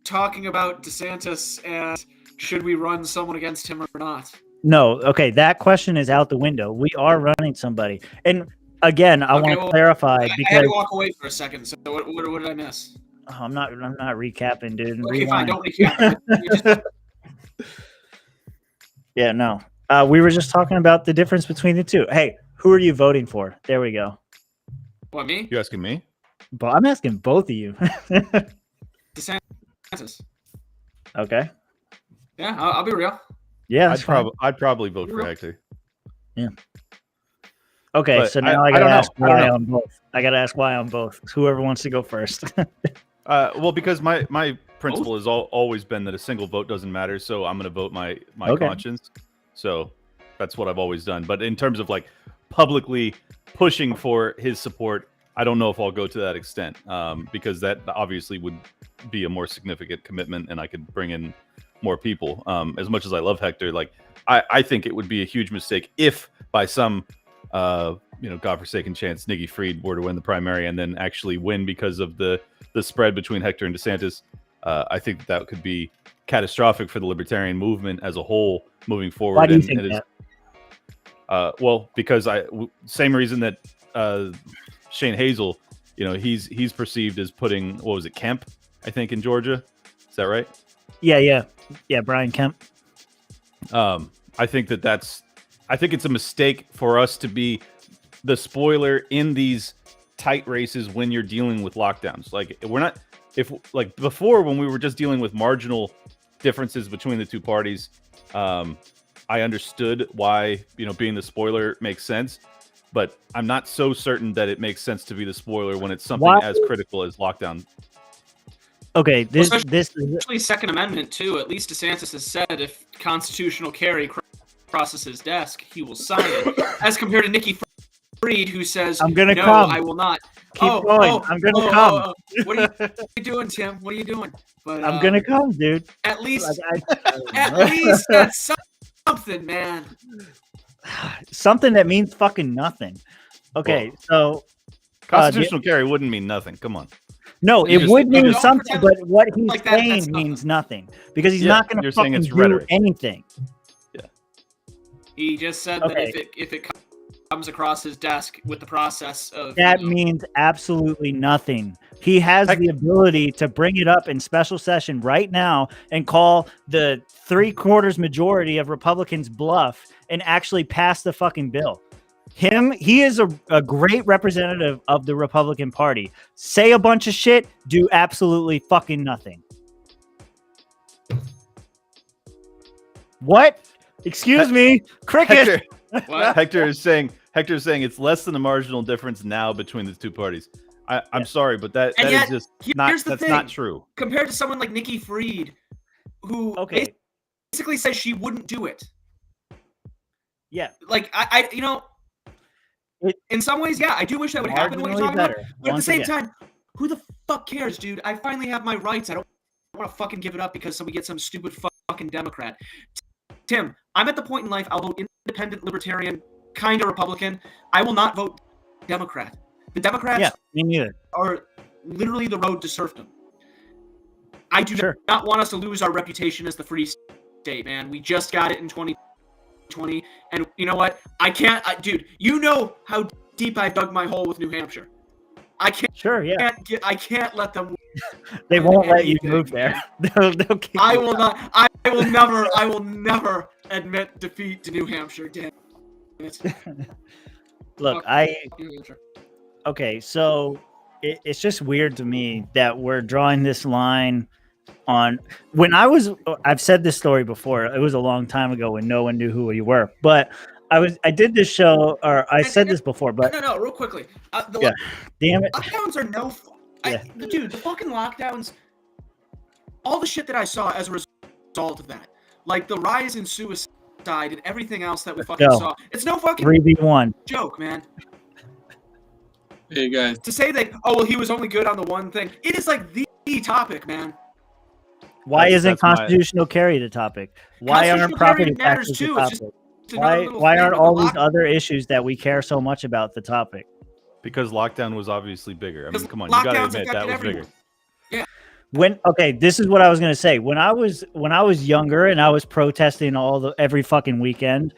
talking about DeSantis and should we run someone against him or not? No, okay, that question is out the window. We are running somebody, and again, I want to clarify because I had to walk away for a second. So what did I miss? Oh, I'm not recapping, dude. Okay, fine, don't recap. Yeah, no. We were just talking about the difference between the two. Hey, who are you voting for? There we go. What, me? You asking me? But I'm asking both of you. DeSantis. Okay. Yeah, I'll be real. Yeah, I'd probably vote for Hector. Yeah. Okay, but so now I gotta ask why on both. I gotta ask why on both. Whoever wants to go first. Well, because my principle has always been that a single vote doesn't matter, so I'm going to vote my conscience. So that's what I've always done. But in terms of like publicly pushing for his support, I don't know if I'll go to that extent because that obviously would be a more significant commitment, and I could bring in more people. As much as I love Hector, like I think it would be a huge mistake if by some godforsaken chance Nikki Fried were to win the primary and then actually win because of the spread between Hector and DeSantis. I think that could be catastrophic for the libertarian movement as a whole moving forward. Why do you think that? Well, because same reason that Shane Hazel, he's perceived as putting, what was it, Kemp, I think, in Georgia. Is that right? Yeah, Brian Kemp. I think it's a mistake for us to be the spoiler in these tight races when you're dealing with lockdowns. Like before, when we were just dealing with marginal differences between the two parties, I understood why, being the spoiler makes sense, but I'm not so certain that it makes sense to be the spoiler when it's something as critical as lockdown. Okay, this is actually Second Amendment too. At least DeSantis has said if constitutional carry crosses his desk, he will sign it. As compared to Nikki Fried, who says, "I'm gonna no, come. I will not." Keep going. I'm gonna come. What are you doing, Tim? What are you doing? But I'm gonna come, dude. At least, at least that's something, man. Something that means fucking nothing. Okay, so constitutional carry wouldn't mean nothing. Come on. No, it would mean something, but what he's saying means nothing because he's not going to fucking do anything. Yeah. He just said that if it comes across his desk with the process of that means absolutely nothing. He has the ability to bring it up in special session right now and call the 3/4 majority of Republicans bluff and actually pass the fucking bill. He is a great representative of the Republican Party. Say a bunch of shit, do absolutely fucking nothing. What? Excuse me, cricket. Hector is saying it's less than a marginal difference now between the two parties. I'm sorry, but that And is yet, just here's the that's thing. not true. Compared to someone like Nikki Fried, who Okay. basically says she wouldn't do it. Yeah. Like in some ways, yeah, I do wish that would happen. What you're Marginally talking better. about, but at the Once same again. time, who the fuck cares, dude? I finally have my rights. I don't want to fucking give it up because we get some stupid fucking Democrat. Tim, I'm at the point in life I'll vote independent, libertarian, kind of Republican. I will not vote Democrat. The Democrats Yeah, me neither. are literally the road to serfdom. I do Sure. not want us to lose our reputation as the free state, man. We just got it in 2020, and you know what? Dude. You know how deep I've dug my hole with New Hampshire. I can't. Sure, yeah. I can't let them. They win won't let you anything, move there. man. They'll kick I you will out. not. I will never admit defeat to New Hampshire. Damn it. Look, Fuck New Hampshire. okay, so it's just weird to me that we're drawing this line on I've said this story before. It was a long time ago when no one knew who you were, but I did this show, or I said this before, but no, real quickly. Yeah. Damn it. Lockdowns are no. Yeah. Dude, the fucking lockdowns. All the shit that I saw as a result of that, like the rise in suicide and everything else that we fucking No. saw, it's no fucking 3v1. joke, man. Hey guys, To say that, oh well, he was only good on the one thing. It is like the topic, man. Why isn't that's my- constitutional carry the topic? Why aren't Constitutional carry property matters taxes the too. It's just topic? another little Why thing aren't with all the these other issues that we care so much about the topic? Because lockdown was obviously bigger. I mean, Because come on, you gotta lockdowns admit that affected was everyone. bigger. This is what I was gonna say. When I was younger and I was protesting every fucking weekend,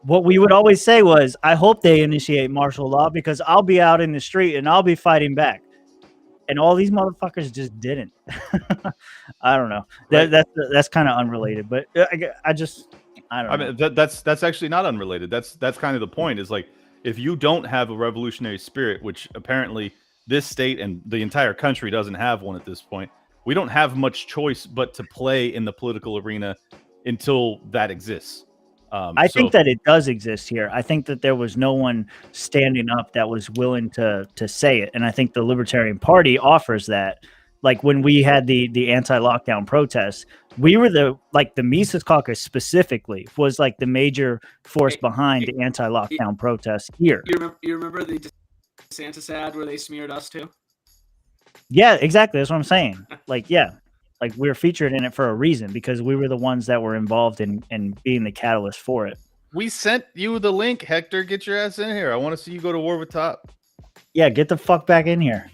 what we would always say was, I hope they initiate martial law because I'll be out in the street and I'll be fighting back. And all these motherfuckers just didn't. I don't know. Right. That's kind of unrelated, but I don't know. I mean, that's actually not unrelated. That's kind of the point. Is like, if you don't have a revolutionary spirit, which apparently this state and the entire country doesn't have one at this point, we don't have much choice but to play in the political arena until that exists. I think that it does exist here. I think that there was no one standing up that was willing to say it, and I think the Libertarian Party offers that. Like when we had the anti-lockdown protests, we were the Mises Caucus specifically was like the major force behind the anti-lockdown protests here. You remember the DeSantis ad where they smeared us too? Yeah, exactly. That's what I'm saying. Like we were featured in it for a reason because we were the ones that were involved in being the catalyst for it. we sent you the link, Hector. Get your ass in here. I want to see you go to war with Top. Yeah, get the fuck back in here.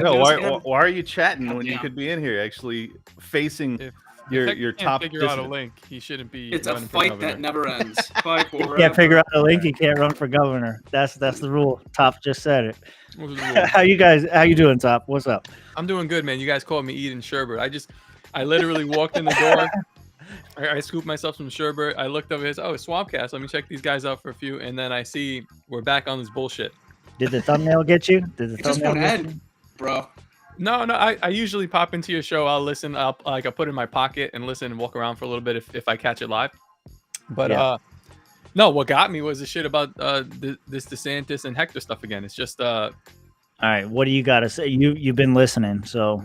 No, why are you chatting when you could be in here actually facing if your can't top figure out a dissident? link, he shouldn't be. It's a running for fight governor. that never ends. Fight You forever. can't figure out the link, you can't run for governor. That's the rule. Top just said it. What was the rule? How you doing, Top? What's up? I'm doing good, man. You guys called me eating sherbet. I literally walked in the door. I scooped myself some sherbet. I looked over his, Swampcast. Let me check these guys out for a few. And then I see we're back on this bullshit. Did the thumbnail get you? It just won't end, bro. No, I usually pop into your show. I'll listen. I'll put it in my pocket and listen and walk around for a little bit if I catch it live. But Yeah. no, what got me was the shit about this DeSantis and Hector stuff again. It's just All right, what do you got to say? You've been listening, so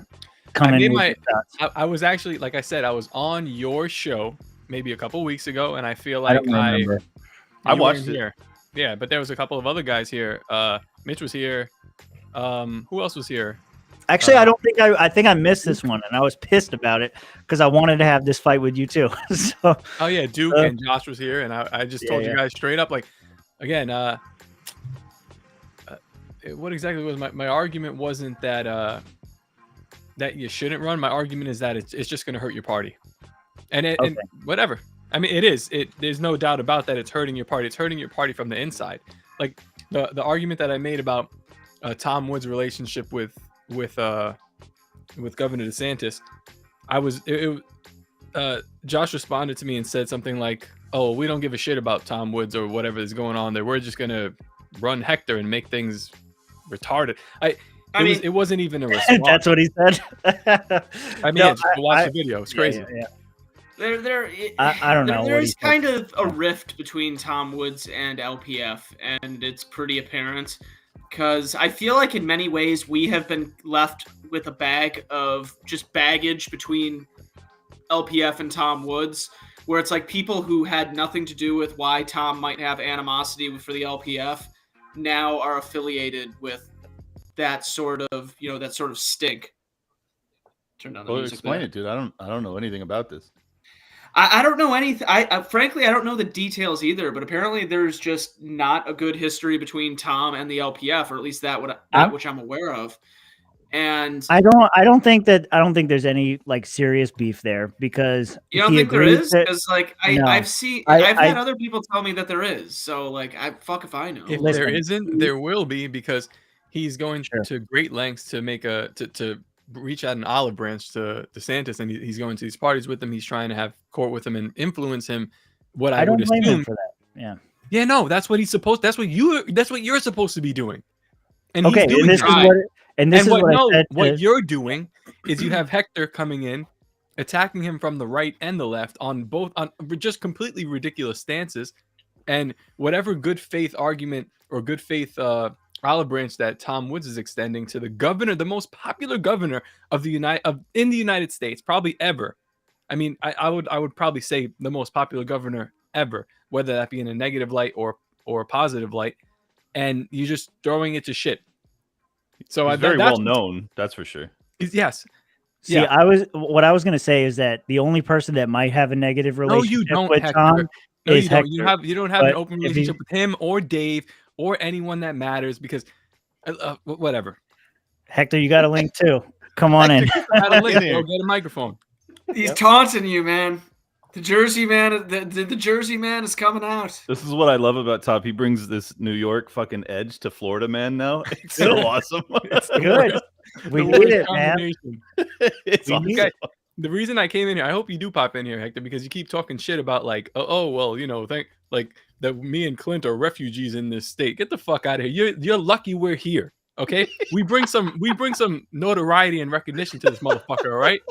come in. With your thoughts. I was actually, like I said, I was on your show maybe a couple weeks ago, and I feel I like don't remember. I you watched weren't it. here. Yeah, but there was a couple of other guys here. Mitch was here. Who else was here? Actually, I think I missed this one, and I was pissed about it because I wanted to have this fight with you too. So Oh yeah, Duke and Josh was here, and I just told Yeah. you guys straight up, like, again, what exactly was my argument? Wasn't that that you shouldn't run. My argument is that it's just going to hurt your party, and and whatever. I mean, it is. There's no doubt about that. It's hurting your party. It's hurting your party from the inside. Like the argument that I made about Tom Wood's relationship with Governor DeSantis. Josh responded to me and said something like, "Oh, we don't give a shit about Tom Woods or whatever is going on there. We're just gonna run Hector and make things retarded." It wasn't even a response. that's what he said. I mean, No, just watch the video. It's crazy. Yeah. I don't know. There what is he said. kind of a rift between Tom Woods and LPF, and it's pretty apparent. because I feel like in many ways we have been left with a bag of just baggage between LPF and Tom Woods, where it's like people who had nothing to do with why Tom might have animosity for the LPF now are affiliated with that sort of, that sort of stink. Turn down the music. Explain it, dude. I don't know anything about this. I don't know anything. Frankly, I don't know the details either. But apparently, there's just not a good history between Tom and the LPF, or at least that which I'm aware of. And I don't think there's any like serious beef there, because you don't think there is? Because like I've had other people tell me that there is. So like fuck if I know. If there isn't, there will be, because he's going to great lengths to make to reach out an olive branch to DeSantis, and he's going to these parties with him. He's trying to have court with him and influence him. What I would blame assume him for that. Yeah, no, that's what he's supposed. That's what you're supposed to be doing. And okay, he's doing what you're doing is you have Hector coming in, attacking him from the right and the left on just completely ridiculous stances, and whatever good faith argument or good faith olive branch that Tom Woods is extending to the governor, the most popular governor of in the United States, probably ever. I mean, I would probably say the most popular governor ever, whether that be in a negative light or a positive light, and you're just throwing it to shit. So He's very well known, that's for sure. Yes. See, what I was going to say is that the only person that might have a negative relationship with Tom is Hector. You don't have an open relationship with him or Dave or anyone that matters, because whatever. Hector, you got a link too. Come on in. Got a link, bro. Get a microphone. He's taunting you, man. The Jersey man, the Jersey man is coming out. This is what I love about Top. He brings this New York fucking edge to Florida man now. It's so awesome. It's good. We need it, man. It's awesome. The reason I came in here, I hope you do pop in here, Hector, because you keep talking shit about like, well, that me and Clint are refugees in this state. Get the fuck out of here. You're lucky we're here. Okay, we bring some notoriety and recognition to this motherfucker. All right,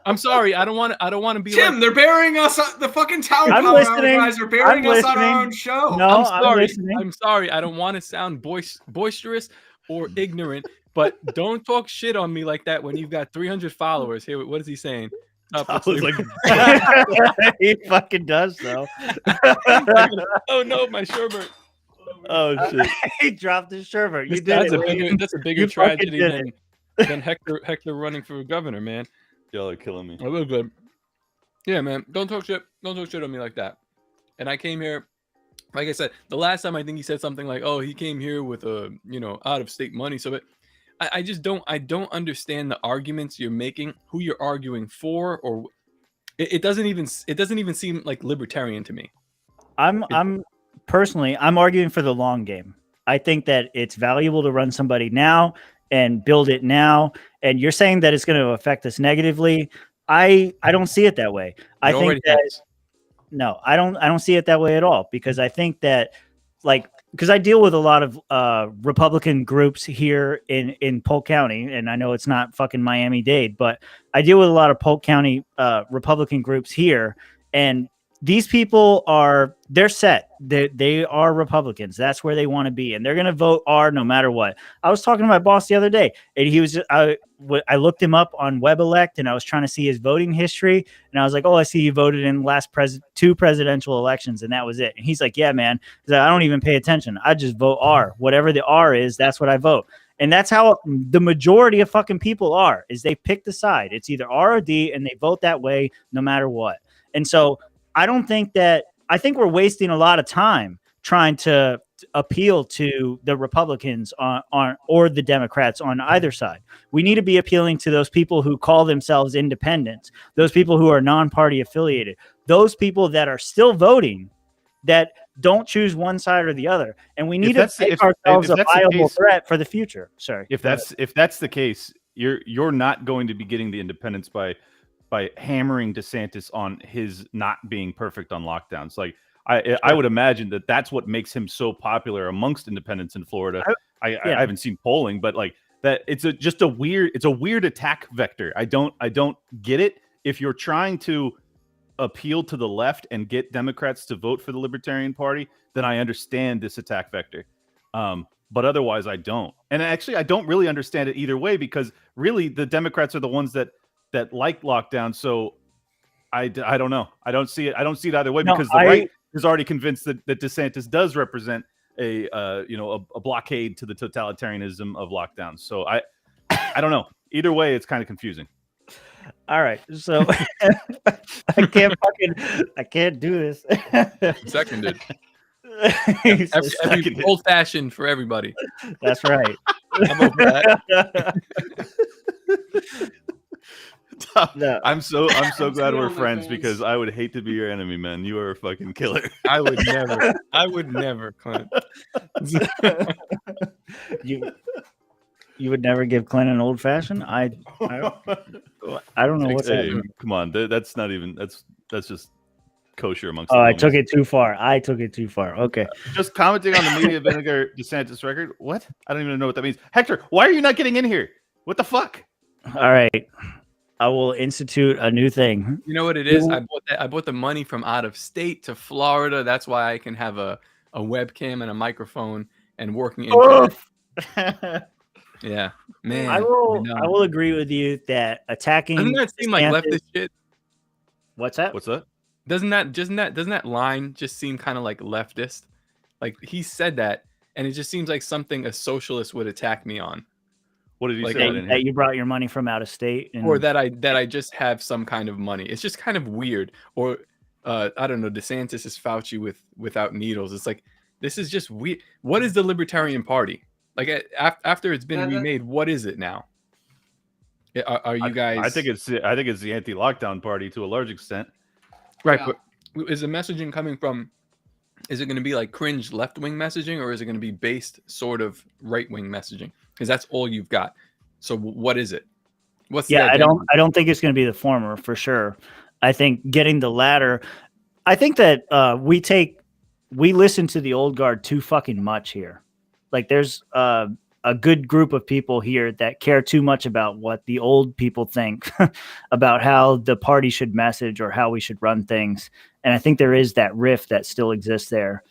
I'm sorry, I don't want to be Tim. Like, they're burying us. The fucking Tower Power guys are burying us on our own show. No, I'm sorry. I don't want to sound boisterous or ignorant, but don't talk shit on me like that when you've got 300 followers. Here, what is he saying? He fucking does though. Oh no, my sherbet. Oh shit! He dropped his sherbet. That's a bigger tragedy than Hector running for governor, man. Y'all are killing me. I look good. Yeah, man. Don't talk shit on me like that. And I came here, like I said, the last time I think he said something like, "Oh, he came here with out of state money." So, but I just don't understand the arguments you're making, who you're arguing for, or it doesn't even seem like libertarian to me. Personally, I'm arguing for the long game. I think that it's valuable to run somebody now and build it now. And you're saying that it's going to affect us negatively. I don't see it that way. I don't see it that way at all, because I think that because I deal with a lot of Republican groups here in Polk County, and I know it's not fucking Miami-Dade, but I deal with a lot of Polk County Republican groups here, and these people they're set. They are Republicans. That's where they want to be, and they're going to vote R no matter what. I was talking to my boss the other day, and he was I looked him up on WebElect, and I was trying to see his voting history, and I was like, "Oh, I see you voted in the last two presidential elections, and that was it." And he's like, "Yeah, man. He's like, I don't even pay attention. I just vote R. Whatever the R is, that's what I vote." And that's how the majority of fucking people are. Is they pick the side. It's either R or D, and they vote that way no matter what. And so I think we're wasting a lot of time trying to appeal to the Republicans or the Democrats on either side. We need to be appealing to those people who call themselves independents, those people who are non-party affiliated, those people that are still voting, that don't choose one side or the other. And we need to make ourselves a viable threat for the future. Sorry. If that's the case, you're not going to be getting the independents by hammering DeSantis on his not being perfect on lockdowns. Like I would imagine that's what makes him so popular amongst independents in Florida. I haven't seen polling, but like that, it's a weird attack vector. I don't get it. If you're trying to appeal to the left and get Democrats to vote for the Libertarian Party, then I understand this attack vector. but otherwise I don't. And actually, I don't really understand it either way, because really the Democrats are the ones that like lockdown. So I don't know. I don't see it. I don't see it either way, because the right is already convinced that DeSantis does represent a blockade to the totalitarianism of lockdown. So I don't know. Either way, it's kind of confusing. All right, so I can't do this. Seconded. Every Every old fashioned for everybody. That's right. I'm over that. No. I'm so glad we're my friends, fans. because I would hate to be your enemy, man. You are a fucking killer. I would never, Clint. You would never give Clint an old fashioned? I don't know what's Hey, happening. come on. That's not even that's just kosher amongst Oh, the I homies. took it too far. Okay. Just commenting on the media vinegar DeSantis record. What? I don't even know what that means. Hector, why are you not getting in here? What the fuck? All right. I will institute a new thing. You know what it is? I bought the money from out of state to Florida. That's why I can have a webcam and a microphone and working internet. Yeah, man. I will agree with you that attacking. Doesn't that seem like DeSantis- leftist shit? What's that? What's that? Doesn't that line just seem kind of like leftist? Like he said that, and it just seems like something a socialist would attack me on, What did you Like say? I didn't That hear. you brought your money from out of state, and or that I just have some kind of money. It's just kind of weird. Or I don't know. DeSantis is Fauci without needles. It's like this is just weird. What is the Libertarian Party? Like after it's been remade, what is it now? Are you guys? I think it's the anti-lockdown party to a large extent. right. Yeah. But is the messaging coming from? Is it going to be like cringe left-wing messaging, or is it going to be based sort of right-wing messaging? Because that's all you've got. So what is it? What's the I identity? don't think it's going to be the former for sure. I think getting the latter. I think that we listen to the old guard too fucking much here. Like there's a good group of people here that care too much about what the old people think about how the party should message or how we should run things. And I think there is that rift that still exists there.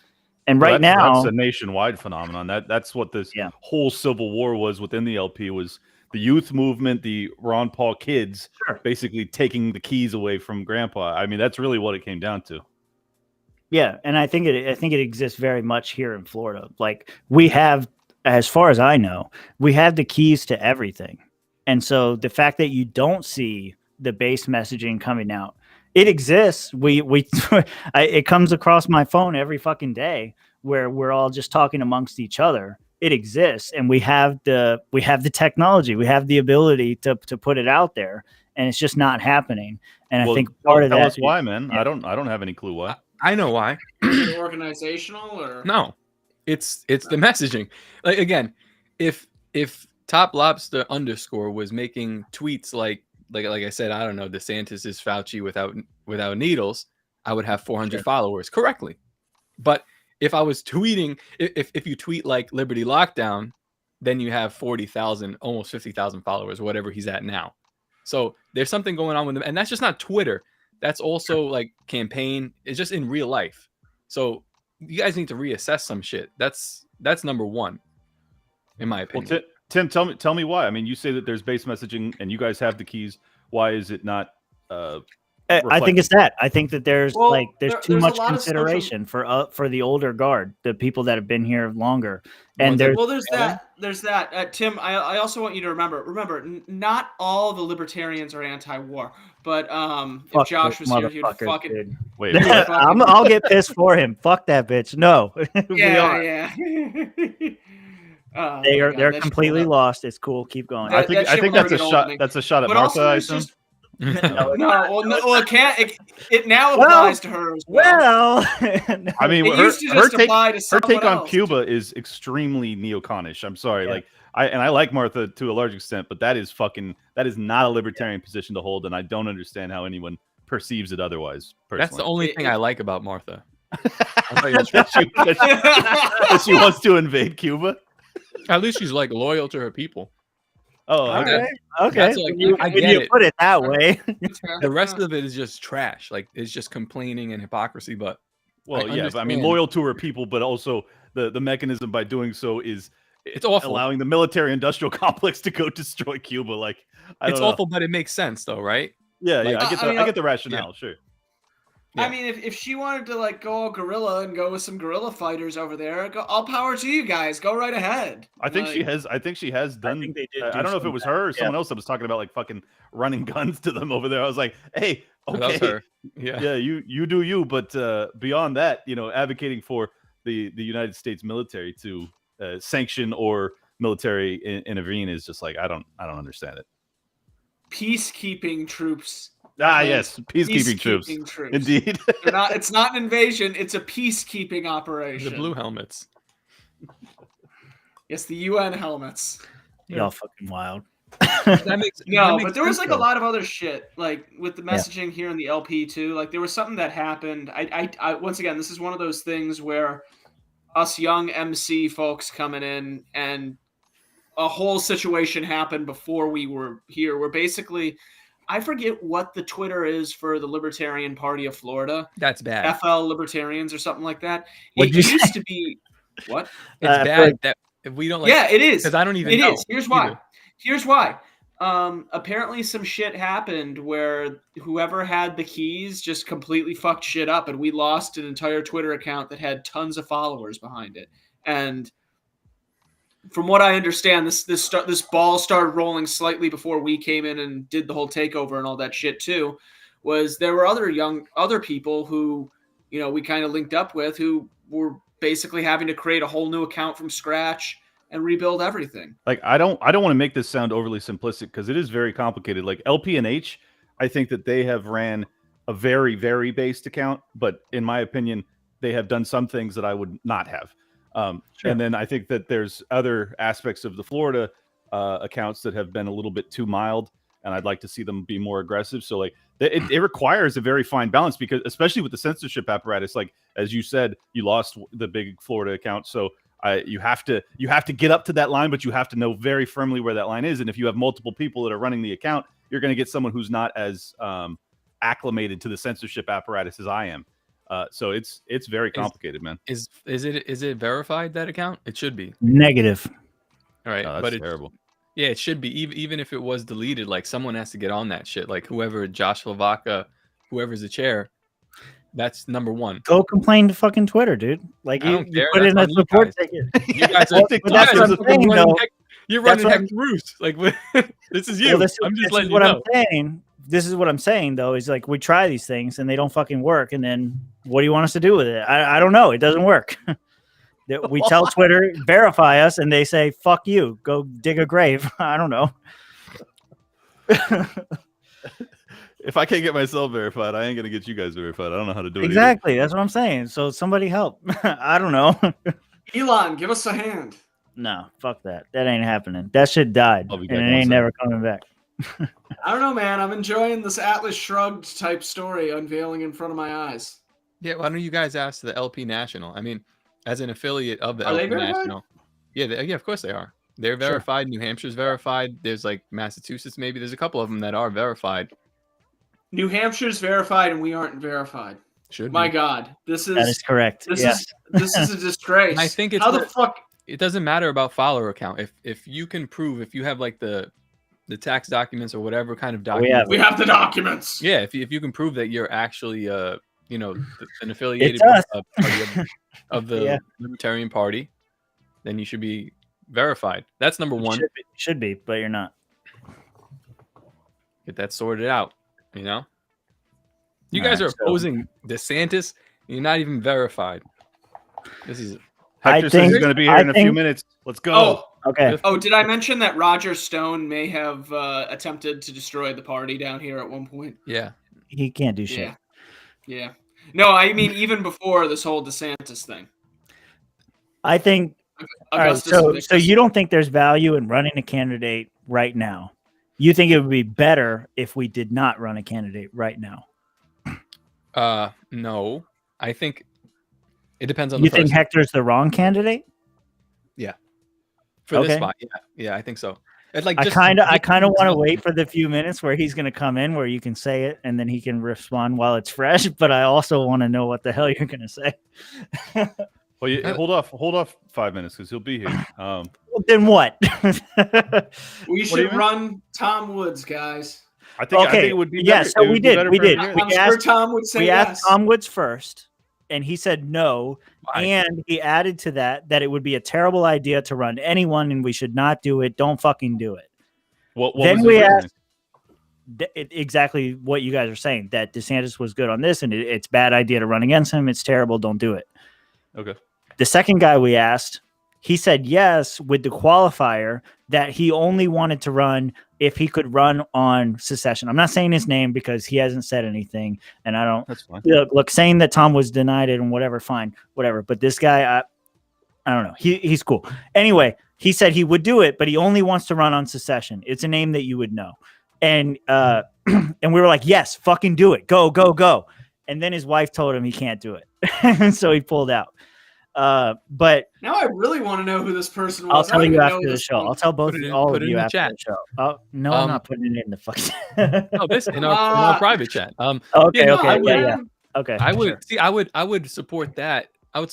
And right now, that's a nationwide phenomenon. That's what this whole civil war was within the LP, was the youth movement, the Ron Paul kids, basically taking the keys away from Grandpa. I mean, that's really what it came down to. yeah, and I think it exists very much here in Florida. Like we have, as far as I know, we have the keys to everything. And so the fact that you don't see the base messaging coming out, it exists. It comes across my phone every fucking day where we're all just talking amongst each other. It exists, and we have the technology, we have the ability to put it out there, and it's just not happening. And I think part of that. Tell us why, man. Yeah. I don't have any clue why. I know why. Is it organizational or no? It's the messaging. Like again, if Top Lobster _ was making tweets like I said, I don't know, DeSantis is Fauci without needles, I would have 400 followers correctly. But if I was tweeting, if you tweet like Liberty Lockdown, then you have 40,000, almost 50,000 followers, whatever he's at now. So there's something going on with them, and that's just not Twitter. That's also like campaign. It's just in real life. So you guys need to reassess some shit. That's number one, in my opinion. Well, Tim, tell me why. I mean, you say that there's base messaging and you guys have the keys. Why is it not? I think it's that. I think that there's there's too a much lot of consideration for the older guard, the people that have been here longer. And there's that. Tim, I also want you to remember, not all the libertarians are anti-war, but if Josh was here, he'd fucking dude. Wait. I'll get pissed for him. Fuck that bitch. No, yeah. They're completely lost. It's cool. Keep going. I think that's a shot. That's a shot at But Martha. also, I there's assume. just it can't. It now applies to her as well. I mean, It used to just apply to her someone take on else. Cuba is extremely neoconish. I'm sorry, Yeah. I like Martha to a large extent, but that is not a libertarian position to hold, and I don't understand how anyone perceives it otherwise. Personally. That's the only thing I like about Martha. that she wants to invade Cuba. At least she's like loyal to her people. Oh, Okay. That's like, I When get you it. put it that way. The rest of it is just trash. Like it's just complaining and hypocrisy. But well, I yeah. But I mean, understand. loyal to her people, but also the mechanism by doing so is It's awful. allowing the military-industrial complex to go destroy Cuba. Like, It's awful, but it makes sense, though, right? Yeah, Like, yeah. I get the rationale. Yeah. Sure. I mean, if she wanted to like go all guerrilla and go with some guerrilla fighters over there, all power to you guys. Go right ahead. I think she has done. think they did I do don't know if it some was of that, her or yeah. someone else that was talking about like fucking running guns to them over there. I was like, hey, That was okay, her. Yeah. yeah, you do you, but beyond that, advocating for the United States military to sanction or military intervene is just like I don't understand it. Peacekeeping troops. Yes, peacekeeping troops. Indeed. It's not an invasion. It's a peacekeeping operation. The blue helmets. Yes, the UN helmets. Y'all fucking wild. That makes But there was sense, like though. a lot of other shit, like with the messaging here in the LP too. Like there was something that happened. I once again, this is one of those things where us young MC folks coming in and a whole situation happened before we were here. Where basically, I forget what the Twitter is for the Libertarian Party of Florida. That's bad. FL Libertarians or something like that. What'd It you used say? to be what? It's I feel bad like- that if we don't like. Yeah, it is. Because I don't even It know. is. Here's why. either. Here's why. Apparently some shit happened where whoever had the keys just completely fucked shit up, and we lost an entire Twitter account that had tons of followers behind it. And from what I understand, this ball started rolling slightly before we came in and did the whole takeover and all that shit too. Was there were other people who, we kind of linked up with who were basically having to create a whole new account from scratch and rebuild everything. Like I don't want to make this sound overly simplistic because it is very complicated. Like LP and H, I think that they have ran a very, very based account, but in my opinion, they have done some things that I would not have. Sure. And then I think that there's other aspects of the Florida accounts that have been a little bit too mild, and I'd like to see them be more aggressive. So like it requires a very fine balance because especially with the censorship apparatus, like as you said, you lost the big Florida account, so you have to get up to that line, but you have to know very firmly where that line is. And if you have multiple people that are running the account, you're going to get someone who's not as acclimated to the censorship apparatus as I am. So it's very complicated, man. Is it verified, that account? It should be. Negative. All right, That's but terrible. Yeah, it should be. Even if it was deleted, like someone has to get on that shit. Like whoever, Josh Lavacca, whoever's the chair, that's number one. Go complain to fucking Twitter, dude. Like I you don't care. put in a That's on you report guys. ticket. You guys Well, are, but that's what I'm saying, though. you're That's running what Hex Roost. Like this is you. Well, this I'm just is letting you what know. I'm saying. This is what I'm saying, though, is like we try these things and they don't fucking work. And then what do you want us to do with it? I don't know. It doesn't work. We tell Twitter, verify us, and they say, fuck you. Go dig a grave. I don't know. If I can't get myself verified, I ain't gonna get you guys verified. I don't know how to do it. Exactly. That's what I'm saying. So somebody help. I don't know. Elon, give us a hand. No, fuck that. That ain't happening. That shit died. I'll be And back it one ain't second. never coming back. I don't know, man. I'm enjoying this Atlas Shrugged type story unveiling in front of my eyes. Yeah, why don't you guys ask the LP National? I mean, as an affiliate of the Are they LP verified? National. Yeah, yeah, of course they are. They're verified. New Hampshire's verified. There's like Massachusetts, maybe. There's a couple of them that are verified. New Hampshire's verified and we aren't verified. Should My be. God, this That is is correct. this Yes. is this is a disgrace. I think it's how the the- fuck. It doesn't matter about follower account. If you can prove, if you have like the tax documents or whatever kind of We document. have We have the documents. Yeah, if you can prove that you're actually an affiliated us. party of the Yeah. Libertarian Party, then you should be verified. That's number one. Should be, but you're not. Get that sorted out. You know, you All guys right, are so- opposing DeSantis. And you're not even verified. This is Hector says he's gonna be here in a few minutes. Let's go. Okay. Oh, did I mention that Roger Stone may have attempted to destroy the party down here at one point? yeah. He can't do shit. Yeah. Yeah. No, I mean even before this whole DeSantis thing. I think. All right, Augustus so Victus. you don't think there's value in running a candidate right now? You think it would be better if we did not run a candidate right now? No. I think it depends on You the think person. Hector's the wrong candidate? For this Okay. spot. Yeah, I think so. It's like I just kind of make want to things wait for the few minutes where he's going to come in, where you can say it, and then he can respond while it's fresh. But I also want to know what the hell you're going to say. Well, hold off 5 minutes because he'll be here. Well, then what? We should run Tom Woods, guys. I think it would be better. Yeah, so we did. I'm sure Tom would say yes. We asked Tom Woods first, and he said no. Why? And he added to that it would be a terrible idea to run anyone, and we should not do it. Don't fucking do it. Then we asked exactly what you guys are saying, that DeSantis was good on this, and it's a bad idea to run against him. It's terrible. Don't do it. Okay. The second guy we asked, he said yes with the qualifier that he only wanted to run if he could run on secession. I'm not saying his name because he hasn't said anything, and I don't. That's fine. Look, saying that Tom was denied it and whatever, fine, whatever. But this guy, I don't know. He's cool. Anyway, he said he would do it, but he only wants to run on secession. It's a name that you would know, and and we were like, yes, fucking do it, go, go, go. And then his wife told him he can't do it, and so he pulled out. But now I really want to know who this person was. I'll tell you after the show. I'll tell all of you after chat. the show. No, I'm not putting it in the fucking. No, this in our private chat. Okay, yeah, okay. I would see. I would support that. I would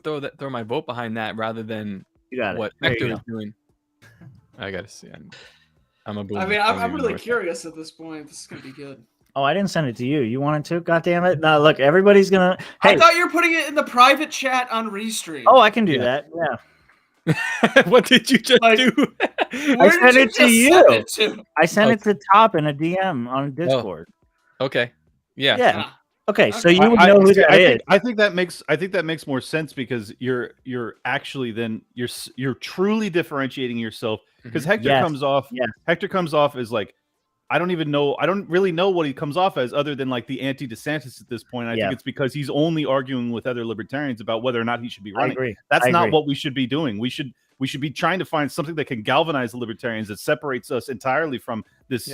throw my vote behind that rather than what Hector is doing. I gotta see. I'm a boomer. I mean, I'm really curious at this point. This is gonna be good. Oh, I didn't send it to you. You wanted to? God damn it! No, look, everybody's gonna. Hey, I thought you were putting it in the private chat on Restream. Oh, I can do that. Yeah. What did you just do? I sent it to you. I sent it to Top in a DM on Discord. Okay. Yeah. Yeah. Okay, so you would know who that is. I think that makes more sense because you're actually then you're truly differentiating yourself because Hector comes off. Yeah. Hector comes off as like, I don't really know what he comes off as other than like the anti-DeSantis at this point. I think it's because he's only arguing with other libertarians about whether or not he should be running. I agree. That's not what we should be doing. We should be trying to find something that can galvanize the libertarians that separates us entirely from this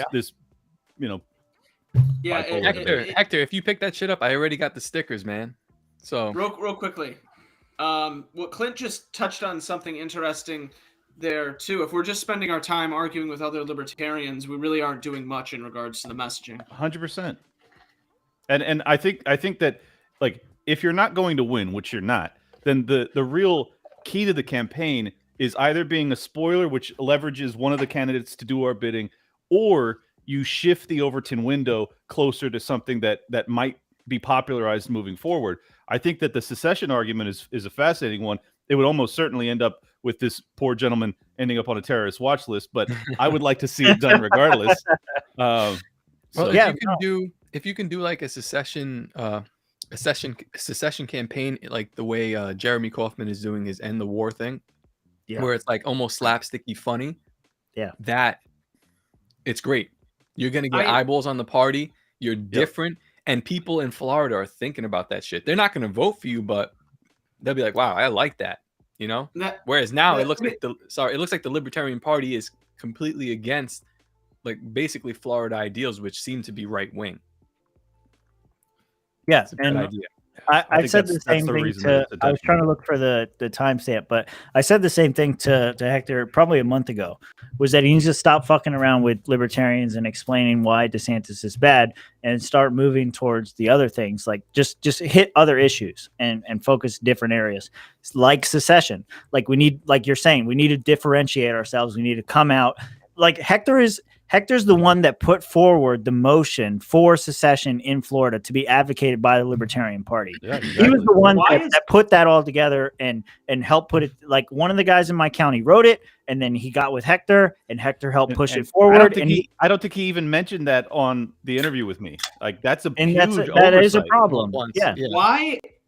Yeah, Hector, if you pick that shit up, I already got the stickers, man. So real quickly, what Clint just touched on something interesting there too. If we're just spending our time arguing with other libertarians, we really aren't doing much in regards to the messaging. 100%. And I think that like if you're not going to win, which you're not, then the real key to the campaign is either being a spoiler, which leverages one of the candidates to do our bidding, or you shift the Overton window closer to something that might be popularized moving forward. I think that the secession argument is a fascinating one. It would almost certainly end up with this poor gentleman ending up on a terrorist watch list, but I would like to see it done regardless. If you can do like a secession campaign, like the way Jeremy Kaufman is doing his End the War thing, where it's like almost slapsticky funny. Yeah, that it's great. You're gonna get eyeballs on the party. You're different, and people in Florida are thinking about that shit. They're not gonna vote for you, but they'll be like, "Wow, I like that." You know. Whereas now it looks like the Libertarian Party is completely against, like, basically Florida ideals, which seem to be right wing. Yeah, and idea. I said the same thing to. I was trying to look for the timestamp, but I said the same thing to Hector probably a month ago. Was that he needs to stop fucking around with libertarians and explaining why DeSantis is bad and start moving towards the other things, like just hit other issues and focus different areas, like secession. Like we need, like you're saying, we need to differentiate ourselves. We need to come out. Like Hector's the one that put forward the motion for secession in Florida to be advocated by the Libertarian Party. Yeah, exactly. He was the one that put that all together and helped put it. Like one of the guys in my county wrote it, and then he got with Hector, and Hector helped push it forward. I don't think he even mentioned that on the interview with me. Like that's a huge that is a problem. Yeah.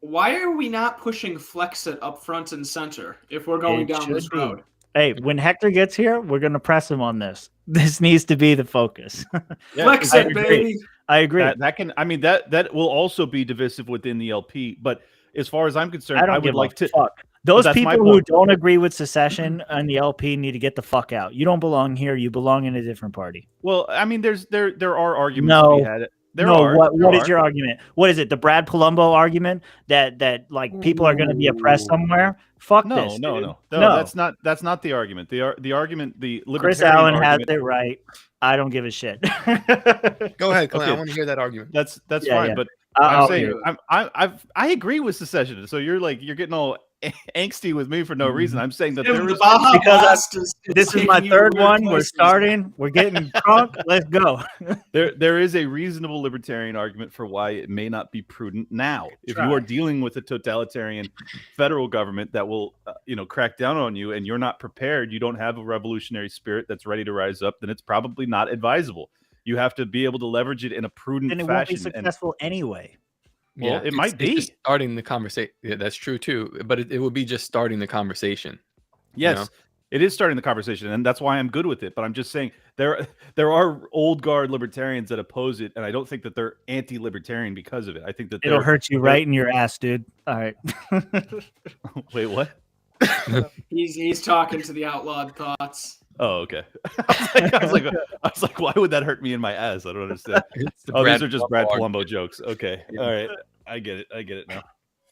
Why are we not pushing Flexit up front and center if we're going down this road? Hey, when Hector gets here, we're going to press him on this. This needs to be the focus. Flex it, baby. I agree. That will also be divisive within the LP. But as far as I'm concerned, I would like to. Fuck. Those people who don't agree with secession and the LP need to get the fuck out. You don't belong here. You belong in a different party. Well, I mean, there are arguments to be had. What is your argument? What is it? The Brad Palumbo argument that like people are going to be oppressed somewhere? Fuck this. No. That's not the argument. The argument, the libertarian Chris Allen has it right. I don't give a shit. Go ahead, Clint. I want to hear that argument. That's fine. I'm saying I agree with secession. So you're getting all angsty with me for no reason. I'm saying that there is this is my third one. We're starting. We're getting drunk. Let's go. there is a reasonable libertarian argument for why it may not be prudent now. If you are dealing with a totalitarian federal government that will crack down on you, and you're not prepared, you don't have a revolutionary spirit that's ready to rise up, then it's probably not advisable. You have to be able to leverage it in a prudent fashion. And it won't be successful anyway. Well, it might be just starting the conversation. Yeah, that's true too. But it would be just starting the conversation. Yes, it is starting the conversation, and that's why I'm good with it. But I'm just saying there are old guard libertarians that oppose it, and I don't think that they're anti-libertarian because of it. I think that it'll hurt you right in your ass, dude. All right. Wait, what? He's talking to the outlawed thoughts. Oh, okay. I was like, why would that hurt me in my ass? I don't understand. These are just Brad Palumbo jokes. Okay, all right, I get it now.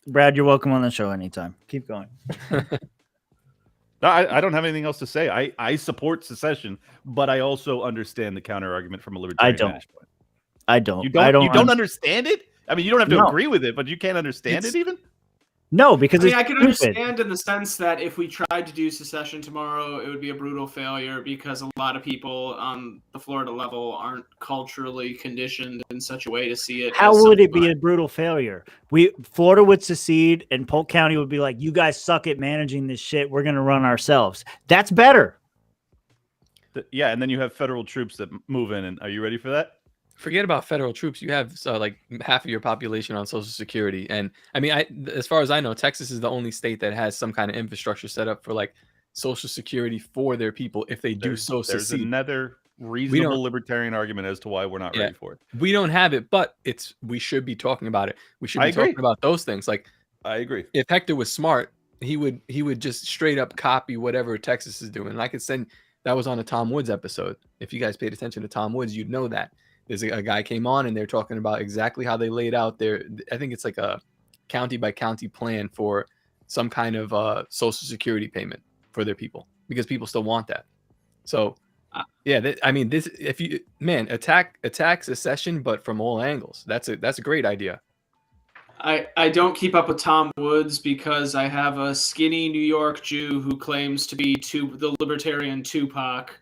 Brad, you're welcome on the show anytime. Keep going. No, I don't have anything else to say. I support secession, but I also understand the counter argument from a libertarian vantage point. I don't. You don't understand it? I mean, you don't have to agree with it, but you can't understand it even? No, because I can understand in the sense that if we tried to do secession tomorrow, it would be a brutal failure because a lot of people on the Florida level aren't culturally conditioned in such a way to see it. How would it be a brutal failure? Florida would secede, and Polk County would be like, "You guys suck at managing this shit. We're going to run ourselves." That's better. Yeah, and then you have federal troops that move in. And are you ready for that? Forget about federal troops. You have like half of your population on Social Security, and I mean, as far as I know, Texas is the only state that has some kind of infrastructure set up for like Social Security for their people if they do so there's secede. Another reasonable libertarian argument as to why we're not ready for it. We don't have it, but we should be talking about it. We should be talking about those things. Like, I agree. If Hector was smart, he would just straight up copy whatever Texas is doing. And I could send that was on a Tom Woods episode. If you guys paid attention to Tom Woods, you'd know that. There's a guy came on and they're talking about exactly how they laid out their, I think it's like a county by county plan for some kind of Social Security payment for their people, because people still want that. So yeah, I mean, this, if you, man, attack secession, but from all angles. That's a great idea. I don't keep up with Tom Woods because I have a skinny New York Jew who claims to be the libertarian Tupac,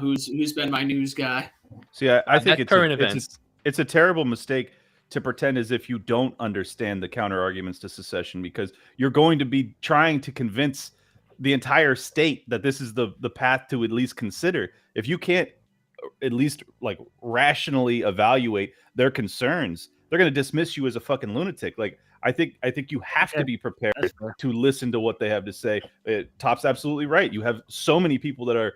who's been my news guy. See, I think it's a terrible mistake to pretend as if you don't understand the counter arguments to secession, because you're going to be trying to convince the entire state that this is the path to at least consider. If you can't at least like rationally evaluate their concerns, they're going to dismiss you as a fucking lunatic. Like, I think you have to be prepared to listen to what they have to say. Top's absolutely right. You have so many people that are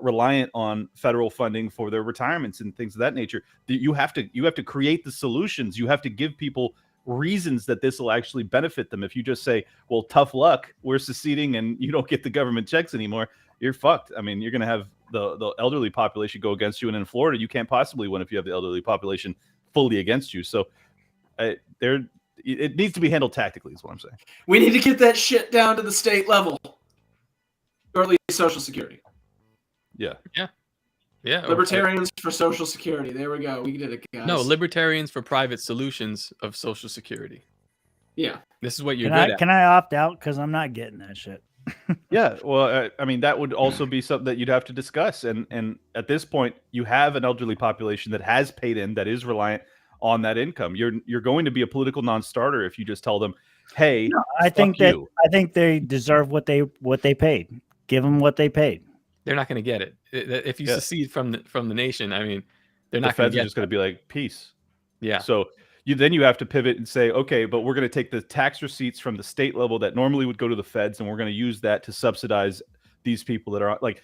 reliant on federal funding for their retirements and things of that nature. You have to create the solutions. You have to give people reasons that this will actually benefit them. If you just say, well, tough luck, we're seceding and you don't get the government checks anymore, you're fucked. I mean, you're going to have the elderly population go against you. And in Florida, you can't possibly win if you have the elderly population fully against you. So it needs to be handled tactically is what I'm saying. We need to get that shit down to the state level, or at least Social Security. Yeah. Libertarians for Social Security. There we go. We did it, guys. No, libertarians for private solutions of Social Security. Yeah. This is what you're good at. Can I opt out? Because I'm not getting that shit. Yeah. Well, I mean, that would also be something that you'd have to discuss. And at this point, you have an elderly population that has paid in, that is reliant on that income. You're going to be a political non-starter if you just tell them, hey, I think they deserve what they paid. Give them what they paid. They're not going to get it. If you secede from the nation, I mean, they're not going to get it. The feds are just going to be like, peace. Yeah. So you have to pivot and say, okay, but we're going to take the tax receipts from the state level that normally would go to the feds, and we're going to use that to subsidize these people that are like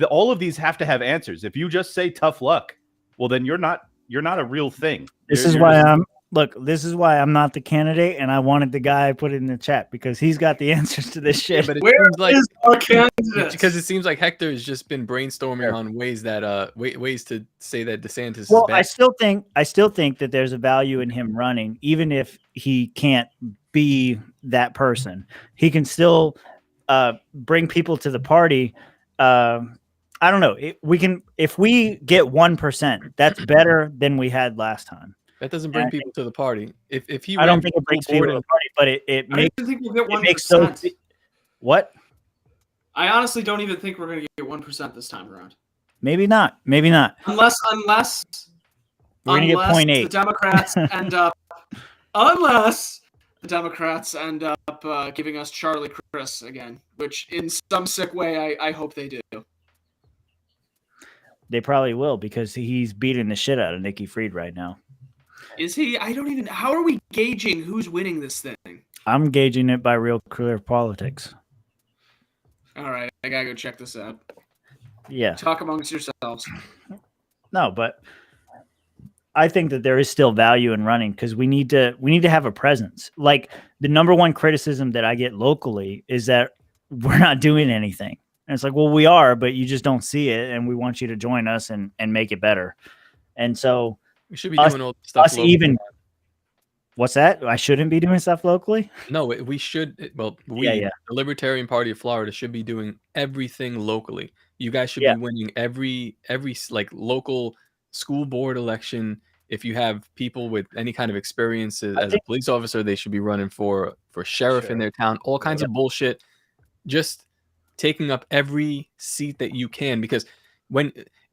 all of these have to have answers. If you just say tough luck, well, then you're not a real thing. This is why I'm not the candidate, and I wanted the guy I put it in the chat because he's got the answers to this shit. Yeah, but Where is our candidate? Because it seems like Hector has just been brainstorming on ways that ways to say that DeSantis well, is bad. I still think that there's a value in him running, even if he can't be that person. He can still bring people to the party. I don't know. If we get 1%, that's better than we had last time. That doesn't bring people to the party. If he I don't ran think for it brings school board people to the party, but it I don't makes even think we'll get it makes those 1%. what? I honestly don't even think we're going to get 1% this time around. Maybe not. Maybe not. Unless We're gonna get the 0.8. Democrats end up unless the Democrats end up giving us Charlie Chris again, which in some sick way I hope they do. They probably will because he's beating the shit out of Nikki Fried right now. Is he? I don't even. How are we gauging who's winning this thing? I'm gauging it by real clear politics. All right, I gotta go check this out. Yeah. Talk amongst yourselves. No, but I think that there is still value in running because we need to have a presence. Like the number one criticism that I get locally is that we're not doing anything. And it's like, well, we are, but you just don't see it, and we want you to join us and make it better. And so we should be doing all the stuff. Us even. What's that? I shouldn't be doing stuff locally? No, we should. Well, the Libertarian Party of Florida should be doing everything locally. You guys should be winning every like local school board election. If you have people with any kind of experience as a police officer, they should be running for sheriff in their town. All kinds of bullshit. Just taking up every seat that you can, because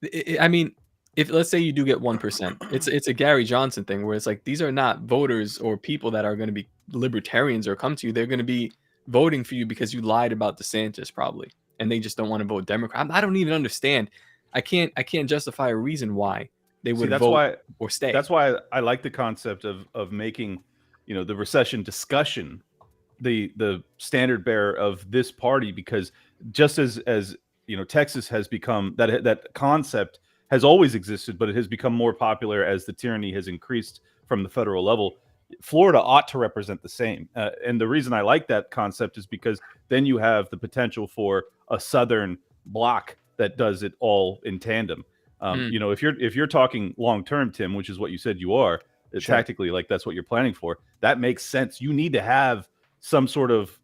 if let's say you do get 1%, it's a Gary Johnson thing where it's like these are not voters or people that are going to be libertarians or come to you. They're going to be voting for you because you lied about DeSantis probably, and they just don't want to vote Democrat. I don't even understand. I can't justify a reason why they would vote or stay. That's why I like the concept of making, the recession discussion the standard bearer of this party, because just as Texas has become that concept has always existed, but it has become more popular as the tyranny has increased from the federal level. Florida ought to represent the same. And the reason I like that concept is because then you have the potential for a Southern bloc that does it all in tandem. If you're talking long term, Tim, which is what you said you are, tactically, like that's what you're planning for, that makes sense. You need to have some sort of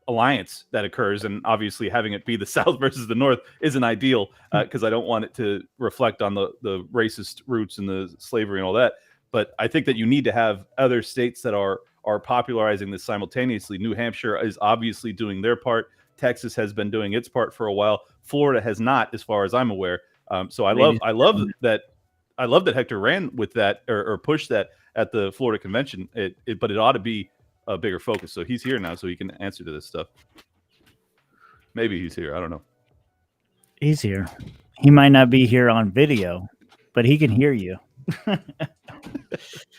alliance that occurs, and obviously having it be the South versus the North isn't ideal, because I don't want it to reflect on the racist roots and the slavery and all that. But I think that you need to have other states that are popularizing this simultaneously. New Hampshire is obviously doing their part. Texas has been doing its part for a while. Florida has not, as far as I'm aware. So I love that Hector ran with that or pushed that at the Florida convention. But it ought to be a bigger focus. So he's here now, so he can answer to this stuff. Maybe he's here. I don't know. He's here. He might not be here on video, but he can hear you.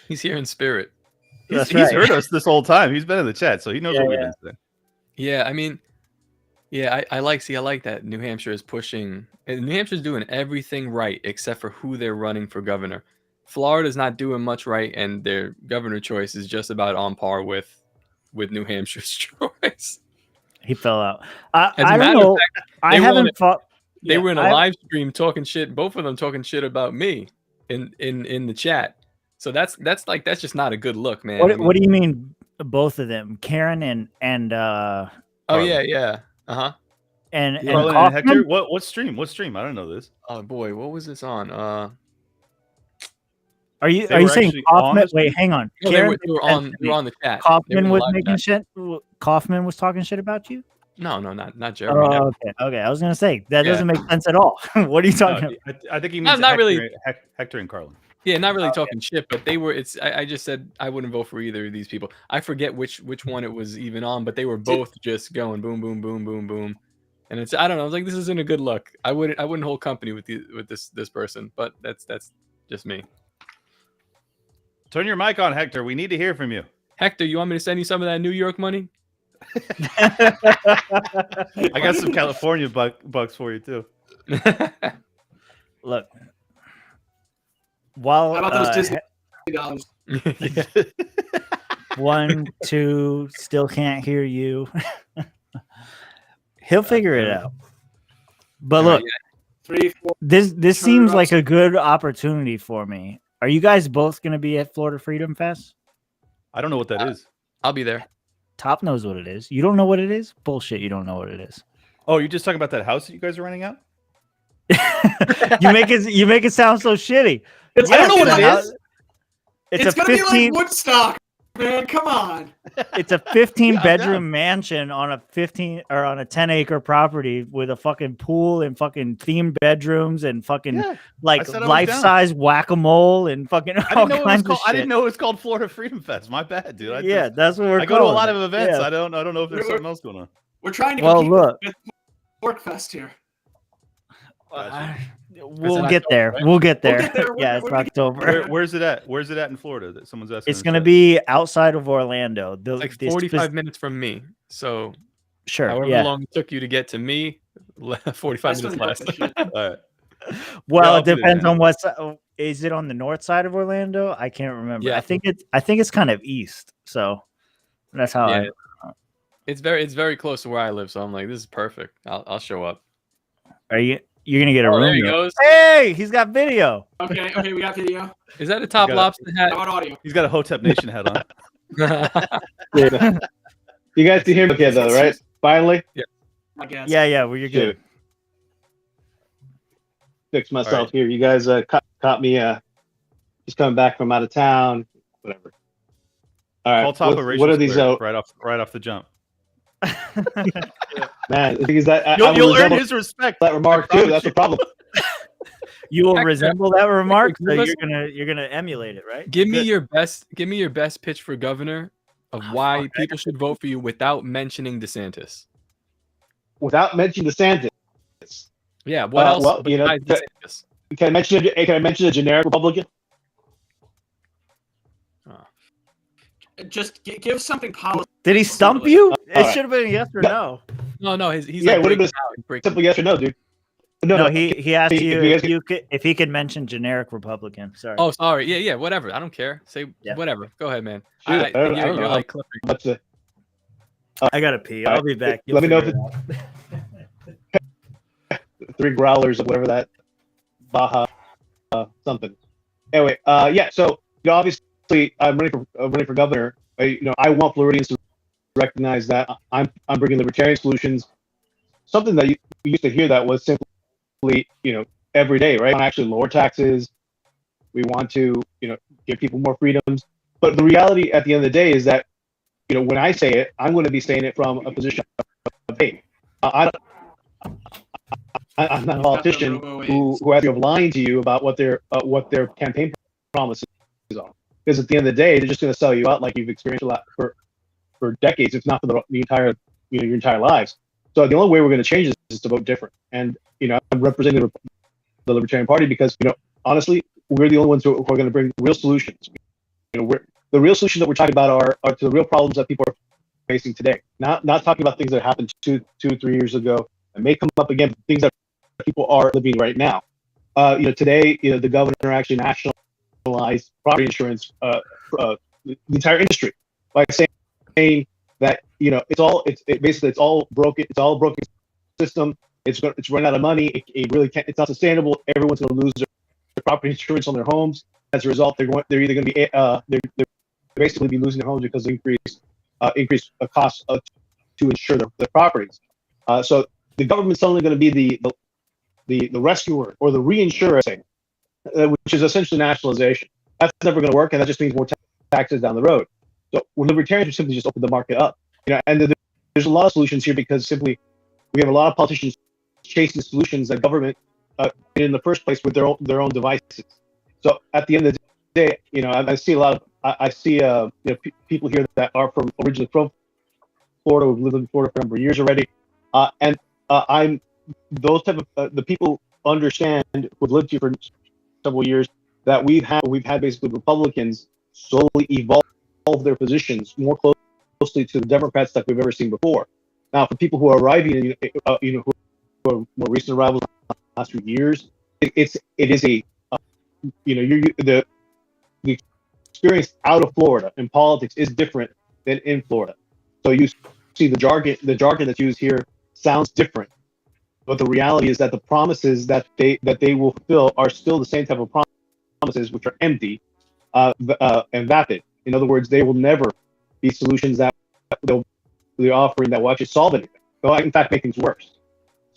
He's here in spirit. He's heard us this whole time. He's been in the chat, so he knows what we've been saying. Yeah, I like that New Hampshire is pushing. And New Hampshire's doing everything right except for who they're running for governor. Florida's not doing much right, and their governor choice is just about on par with New Hampshire's choice. He fell out. I don't know. I haven't fought. They were in a live stream talking shit. Both of them talking shit about me in the chat. So that's just not a good look, man. What do you mean, both of them, Karen and oh yeah. Uh-huh. And Hector, what stream? I don't know this. Oh boy, what was this on? Are you saying Kaufman? Wait, hang on. No, Karen, they were on the chat. Kaufman was making shit. Kaufman was talking shit about you. No, not Jeremy. Oh, okay. I was gonna say that doesn't make sense at all. What are you talking about? I think he means Hector and Carlin. Yeah, not really talking shit, but they were. I just said I wouldn't vote for either of these people. I forget which one it was even on, but they were both just going boom, boom, boom, boom, boom. And I don't know. I was like, this isn't a good look. I wouldn't hold company with this person, but that's just me. Turn your mic on, Hector. We need to hear from you. Hector, you want me to send you some of that New York money? I got some California bucks for you too. Look, while how about those Disney dollars? 1, 2, still can't hear you. He'll figure it out. But look, 3, 4. This seems like a good opportunity for me. Are you guys both going to be at Florida Freedom Fest? I don't know what that is. I'll be there. Top knows what it is. You don't know what it is? Bullshit, you don't know what it is. Oh, you're just talking about that house that you guys are renting out? You make it sound so shitty. I don't know what it is. It's gonna be like Woodstock, man. Come on. It's a 15-bedroom mansion on a 10-acre property with a fucking pool and fucking themed bedrooms and fucking like life-size whack-a-mole and fucking all kinds of shit. I didn't know it was called Florida Freedom Fest. My bad, dude. That's what we're I go to a lot of events. Yeah. I don't know if there's something else going on. We're trying to compete with Pork Fest here. We'll get there. Right? We'll get there. Yeah, it's October. Where's it at? Where's it at in Florida? That someone's asking. It's going to be outside of Orlando. It's like 45 minutes from me. So sure. However long it took you to get to me, 45 minutes less. All right. Well, it depends on what. Is it on the north side of Orlando? I can't remember. Yeah. I think it's kind of east. So that's how It's very close to where I live. So I'm like, this is perfect. I'll show up. You're gonna get a room. There he goes. Hey, he's got video. Okay, we got video. Is that a Top Lobster hat? Audio. He's got a Hotep Nation hat on. Yeah. You guys can hear me okay though, right? Finally? Yeah. I guess. Yeah, well, you're good. Fix myself here. You guys caught me just coming back from out of town. Whatever. All right. What are these right off the jump? Man, the thing is that you'll earn his respect. That remark too. That's the problem. You will resemble that remark, so you're gonna emulate it, right? Give me your best pitch for governor of why people should vote for you without mentioning DeSantis. Without mentioning DeSantis. Yeah. What else? Well, DeSantis? Can I mention a generic Republican? Just give something policy. Did he stump you? It should have been a yes or no. No. He's it would have been a simple yes or no, dude. No, he asked you if he could mention generic Republican. Sorry. Oh, sorry. Yeah. Whatever. I don't care. Say whatever. Go ahead, man. I don't know. Like I gotta pee. I'll be back. Let me know if it's 3 growlers or whatever that Baja something. Anyway, so obviously I'm running for governor. I want Floridians to recognize that I'm bringing libertarian solutions. Something that you used to hear that was simply every day, right? I want to actually lower taxes. We want to give people more freedoms. But the reality at the end of the day is that when I say it, I'm going to be saying it from a position of faith. I'm not a politician who has of lying to you about what their campaign promises are. Because at the end of the day, they're just going to sell you out like you've experienced a lot for decades, if not for the entire your entire lives. So the only way we're going to change this is to vote different. And I'm representing the Libertarian Party because honestly, we're the only ones who are going to bring real solutions. The real solutions that we're talking about are to the real problems that people are facing today. Not talking about things that happened 2, 3 years ago and may come up again. Things that people are living right now. Today, the governor actually nationalized property insurance, the entire industry, by saying that it's all broken. It's all a broken system. It's run out of money. It really can't. It's not sustainable. Everyone's going to lose their property insurance on their homes. As a result, they're either going to be they're basically be losing their homes because of increased costs to insure their properties. So the government's only going to be the rescuer or the reinsurer, which is essentially nationalization. That's never going to work, and that just means more taxes down the road. So when libertarians would simply just open the market up, and there's a lot of solutions here because simply we have a lot of politicians chasing solutions that government did in the first place with their own devices. So at the end of the day, I see a lot of people here that are originally from Florida, who've lived in Florida for a number of years already, and I'm those type of the people understand who've lived here for several years that we've had basically Republicans slowly evolve their positions more closely to the Democrats like we've ever seen before. Now, for people who are arriving, who are more recent arrivals in the last few years, it is the experience out of Florida in politics is different than in Florida. So you see the jargon that's used here sounds different, but the reality is that the promises that they will fulfill are still the same type of promises, which are empty and vapid. In other words, they will never be solutions that they'll be offering that will actually solve anything. They'll in fact make things worse.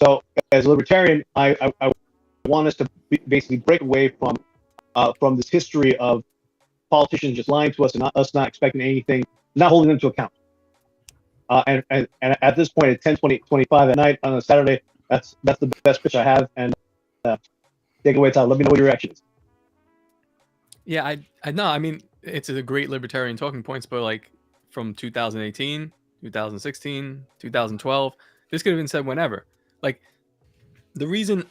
So as a libertarian, I want us to basically break away from this history of politicians just lying to us and us not expecting anything, not holding them to account. And at this point, at 10:25 at night on a Saturday, that's the best pitch I have. And take away, Todd. Let me know what your reaction is. Yeah, I know. I mean, it's a great libertarian talking points, but like from 2018, 2016, 2012, this could have been said whenever. Like the reason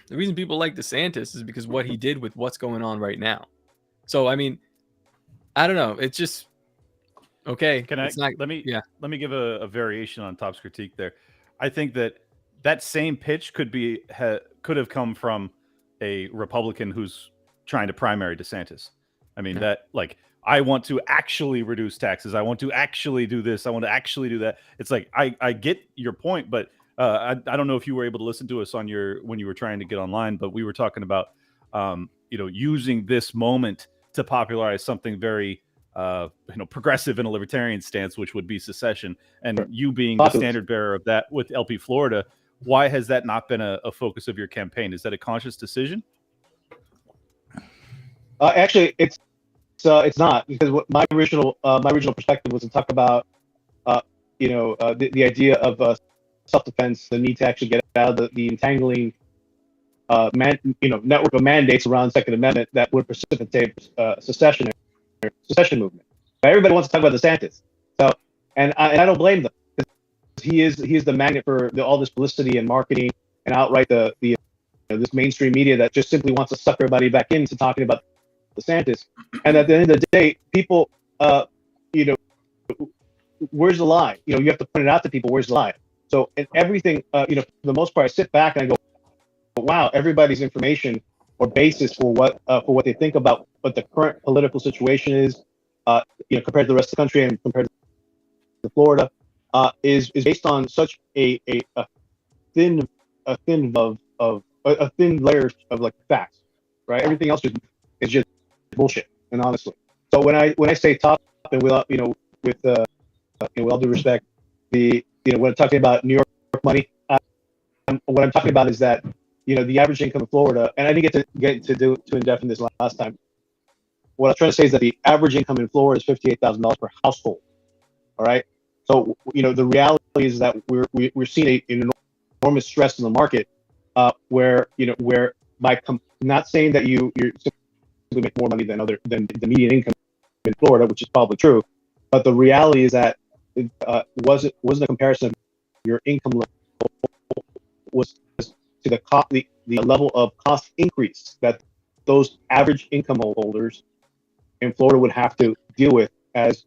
people like DeSantis is because what he did with what's going on right now. So I mean, I don't know. It's just okay. Let me give a variation on Top's critique there. I think that same pitch could have come from a Republican who's trying to primary DeSantis. I mean, that like, I want to actually reduce taxes. I want to actually do this. I want to actually do that. It's like, I get your point, but I don't know if you were able to listen to us when you were trying to get online, but we were talking about, using this moment to popularize something very, progressive in a libertarian stance, which would be secession. And you being the standard bearer of that with LP Florida, why has that not been a focus of your campaign? Is that a conscious decision? Actually, it's not, because what my original perspective was to talk about, the idea of self-defense, the need to actually get out of the entangling, network of mandates around Second Amendment that would precipitate secession movement. But everybody wants to talk about DeSantis, so and I don't blame them. He is the magnet for all this publicity and marketing, and outright this mainstream media that just simply wants to suck everybody back into talking about DeSantis. And at the end of the day, people, where's the lie? You have to point it out to people. Where's the lie? So in everything, for the most part, I sit back and I go, wow, everybody's information or basis for what they think about what the current political situation is, compared to the rest of the country and compared to Florida, is based on such a thin layer of like facts, right? Everything else is just bullshit, and honestly. So when I say top, and with all due respect, when I'm talking about New York money, what I'm talking about is that the average income in Florida, and I didn't get to in depth in this last time. What I'm trying to say is that the average income in Florida is $58,000 per household. All right. So the reality is that we're seeing an enormous stress in the market, where not saying that you're simply make more money than the median income in Florida, which is probably true, but the reality is that it wasn't a comparison of your income level, was to the level of cost increase that those average income holders in Florida would have to deal with, as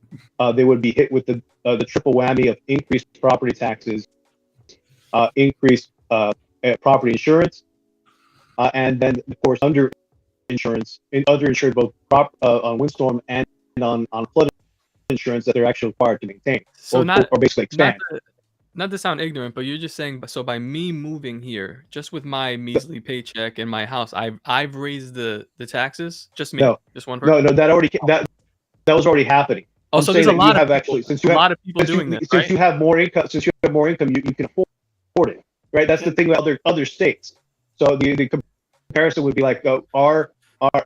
they would be hit with the triple whammy of increased property taxes, increased property insurance, and then of course underinsured both on windstorm and on flood insurance that they're actually required to maintain, so or basically expand. Not to sound ignorant, but you're just saying, so by me moving here, just with my measly paycheck and my house, I've raised the taxes. Just me, just one person. No, that was already happening. Oh, so there's a lot of people doing this, right? Since you have more income, you can afford it, right? That's the thing with other states. So the comparison would be like our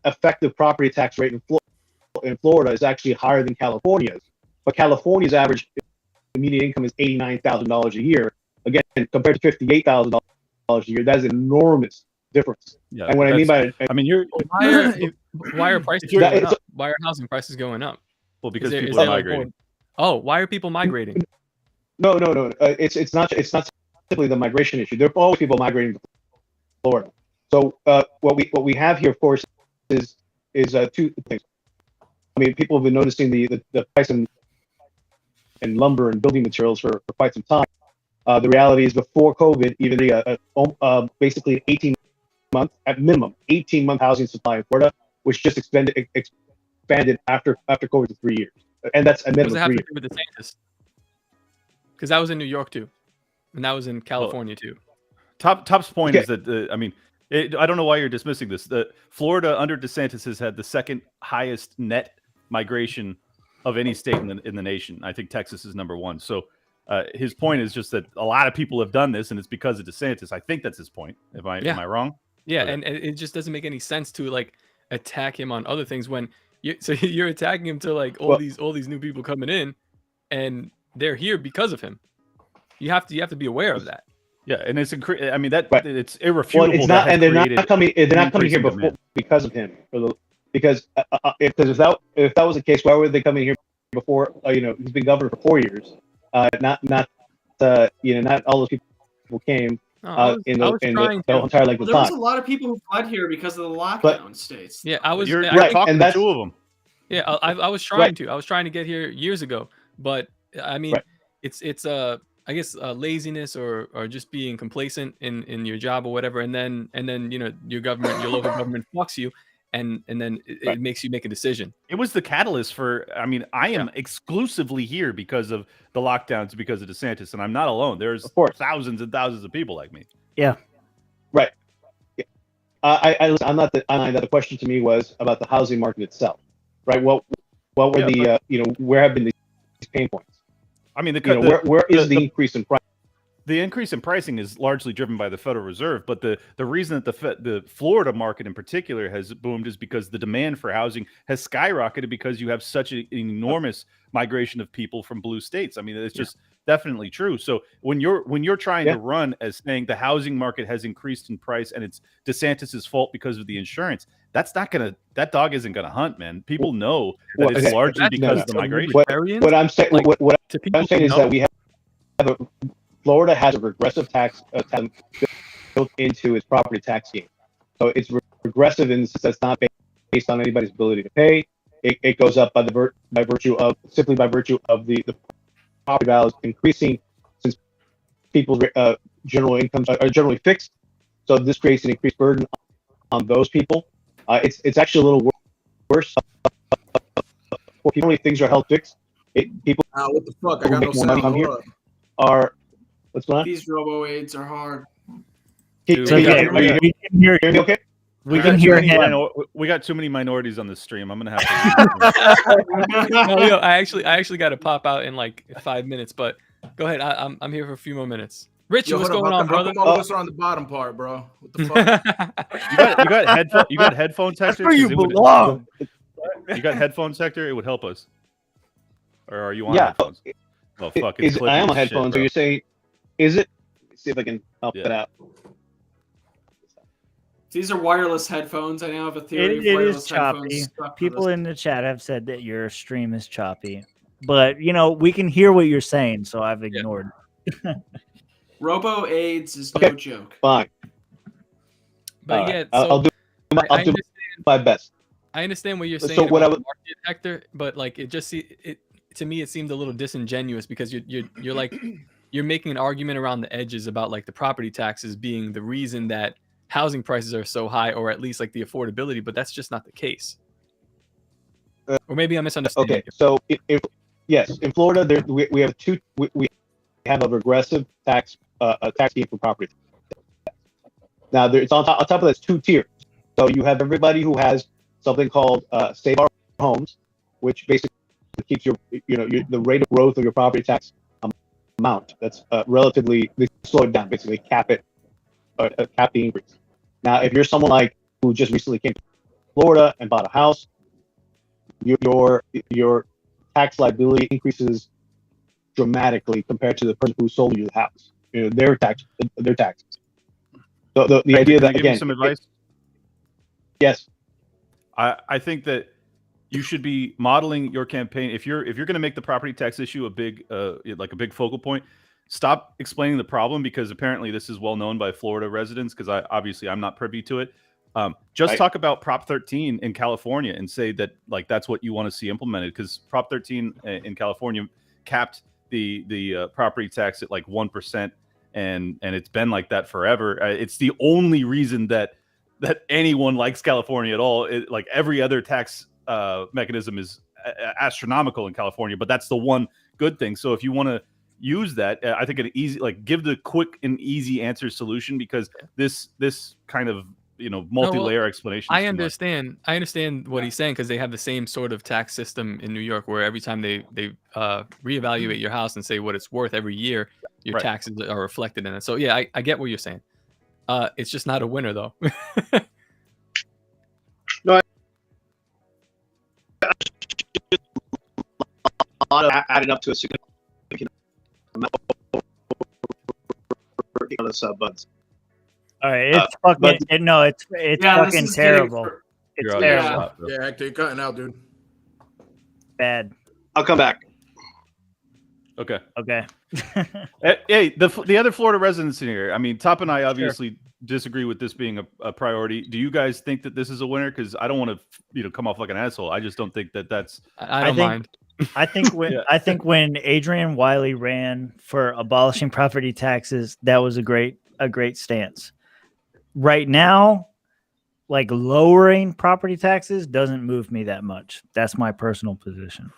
effective property tax rate in Florida is actually higher than California's, but California's average median income is $89,000 a year. Again, compared to $58,000 a year, that's an enormous difference. Yeah, and what I mean by it, why are prices going up? Why are housing prices going up? Well, because people are migrating. Why are people migrating? No. It's not simply the migration issue. There are always people migrating to Florida. So what we have here, of course, is two things. I mean, people have been noticing the price in lumber and building materials for quite some time. The reality is, before COVID, even basically 18-month housing supply in Florida, which just expanded after COVID to 3 years, and that's a minimum. What does it have to do with DeSantis? Because that was in New York too, and that was in California too. Top's point is that I don't know why you're dismissing this. Florida under DeSantis has had the second highest net migration of any state in the nation. I think Texas is number one. So his point is just that a lot of people have done this, and it's because of DeSantis. I think that's his point. Am I wrong? Yeah, okay. And it just doesn't make any sense to like attack him on other things when So you're attacking him to like all these new people coming in, and they're here because of him. You have to be aware of that. Yeah, and it's I mean that Right. it's irrefutable. Well, it's not, and they're not coming. They're not coming here demand. because of him. Because if that was the case, why were they coming here before? He's been governor for 4 years. Not all those people came in the entire length of There time. was a lot of people who fled here because of the lockdown states. Yeah, I was You're right, talking and to that's 2 of them. Yeah, I was trying to. I was trying to get here years ago, but I mean, it's I guess laziness or just being complacent in your job or whatever, and then your local government fucks you, and then it makes you make a decision. It was the catalyst for. I mean, I am exclusively here because of the lockdowns, because of DeSantis, and I'm not alone. There's thousands and thousands of people like me. Yeah. Right. Yeah. I'm not denying that. The question to me was about the housing market itself. Right. What were where have been these pain points? I mean, where is the increase in price? The increase in pricing is largely driven by the Federal Reserve, but the reason that the Florida market in particular has boomed is because the demand for housing has skyrocketed because you have such an enormous migration of people from blue states. I mean, it's just definitely true. So when you're trying to run as saying the housing market has increased in price and it's DeSantis's fault because of the insurance, that dog isn't gonna hunt, man. People know that it's largely because of the migration. What I'm saying, what I'm saying is that we have Florida has a regressive tax built into its property tax scheme. So it's regressive in the sense that's not based on anybody's ability to pay. It goes up by virtue of the property values increasing, since people's general incomes are generally fixed. So this creates an increased burden on those people. It's actually a little worse for people. Only things are held fixed. People what the fuck? I who got no make more money sound. come here are what's going on? These robo-aids are hard. We So, yeah, we can hear me okay? We can hear him. We got too many minorities on the stream. I'm gonna have to. No, I actually got to pop out in like 5 minutes. But go ahead. I'm here for a few more minutes. Richie, what's going on, brother? All of us are on the bottom part, bro. What the fuck? you got headphone sector. Where you belong. You got headphone sector. It would help us. Or are you on headphones? Well, fuck. I am on headphones. Are you saying? Is it? Let's see if I can help it out. These are wireless headphones. I now have a theory of It wireless is choppy. headphones. People in the chat have said that your stream is choppy, but we can hear what you're saying, so I've ignored. Robo AIDS is no joke. Fine. But yeah, I'll do my best. I understand what you're saying about the market, Hector, but like to me it seemed a little disingenuous because you're like you're making an argument around the edges about like the property taxes being the reason that housing prices are so high, or at least like the affordability, but that's just not the case. Or maybe I'm misunderstanding. Okay, so yes, in Florida, we have we have a regressive tax scheme for property. Now it's on top of that's 2 tiers. So you have everybody who has something called Save Our Homes, which basically keeps the rate of growth of your property tax amount. That's relatively, they slow it down, basically cap the increase. Now, if you're someone like who just recently came to Florida and bought a house, your tax liability increases dramatically compared to the person who sold you the house. Their taxes. So the idea that, again, some advice. Yes, I think that you should be modeling your campaign. If you're going to make the property tax issue a big focal point, stop explaining the problem, because apparently this is well known by Florida residents, because I'm not privy to it. Just talk about Prop 13 in California and say that like that's what you want to see implemented, because Prop 13 in California capped the property tax at like 1%, and it's been like that forever. It's the only reason that anyone likes California at all. Like every other tax mechanism is astronomical in California, but that's the one good thing. So if you want to use that, I think give the quick and easy answer solution, because this kind of multi-layer explanation. I understand what he's saying, because they have the same sort of tax system in New York, where every time they reevaluate your house and say what it's worth every year, your taxes are reflected in it. So yeah, I get what you're saying. It's just not a winner though. No, lot of added up to a significant amount of buds. All right, it's fucking no, it's Yeah, fucking terrible. It's You're terrible. spot, bro. Yeah, Hector, you're cutting out, dude. Bad. I'll come back. Okay. Okay. Hey, the other Florida residents in here. I mean, Top and I obviously disagree with this being a priority. Do you guys think that this is a winner? Because I don't want to, come off like an asshole. I just don't think that that's. I don't mind. I think when Adrian Wiley ran for abolishing property taxes, that was a great stance. Right now, like lowering property taxes doesn't move me that much. That's my personal position.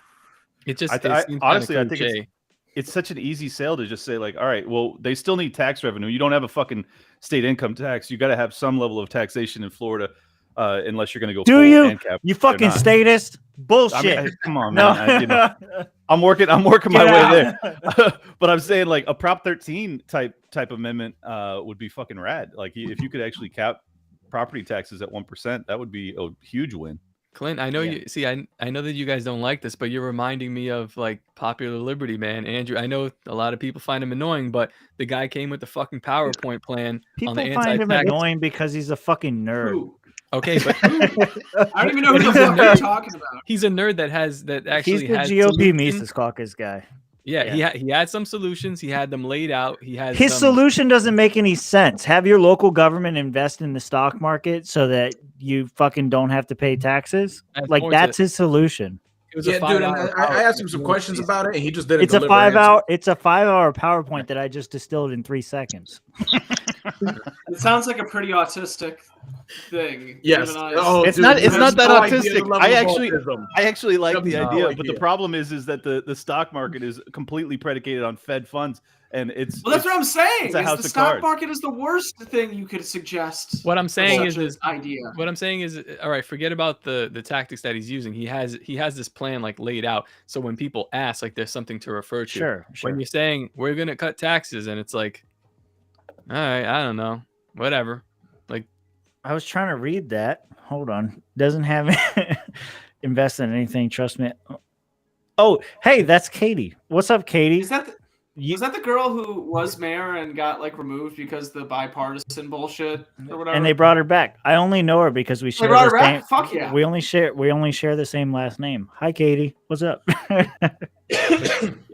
It just honestly, I think it's such an easy sale to just say like, all right, well, they still need tax revenue. You don't have a fucking state income tax. You got to have some level of taxation in Florida, unless you're going to go. Do you? ANCAP. You fucking statist bullshit. I mean, come on, man. I'm working my way there. But I'm saying like a Prop 13 type amendment would be fucking rad. Like if you could actually cap property taxes at 1%, that would be a huge win. Clint, I know I know that you guys don't like this, but you're reminding me of like Popular Liberty, man. Andrew, I know a lot of people find him annoying, but the guy came with the fucking PowerPoint plan People on the find him anti-tax. annoying because he's a fucking nerd. Who? Okay, but I don't even know who the fuck you're talking about. he's a nerd that actually He's has the GOP solutions. Mises Caucus guy. Yeah, he had some solutions. He had them laid out. His solution doesn't make any sense. Have your local government invest in the stock market so that you fucking don't have to pay taxes. Like that's his solution. Yeah, dude. I asked him some questions about it, and he just didn't. It's a 5-hour. It's a 5-hour PowerPoint that I just distilled in 3 seconds. It sounds like a pretty autistic thing. Yes. Oh, it's not that autistic. I actually like the idea, but the problem is that the stock market is completely predicated on Fed funds, and it's that's what I'm saying. The stock market is the worst thing you could suggest. What I'm saying is idea. What I'm saying is, all right, forget about the tactics that he's using. He has this plan like laid out, so when people ask, like there's something to refer to. Sure. When you're saying we're gonna cut taxes, and it's like, all right, I don't know, whatever. Like, I was trying to read that. Hold on, doesn't have invest in anything. Trust me. Oh, hey, that's Katie. What's up, Katie? Is that the girl who was mayor and got like removed because the bipartisan bullshit or whatever? And they brought her back. I only know her because we share the same. Fuck yeah. We only share the same last name. Hi, Katie. What's up?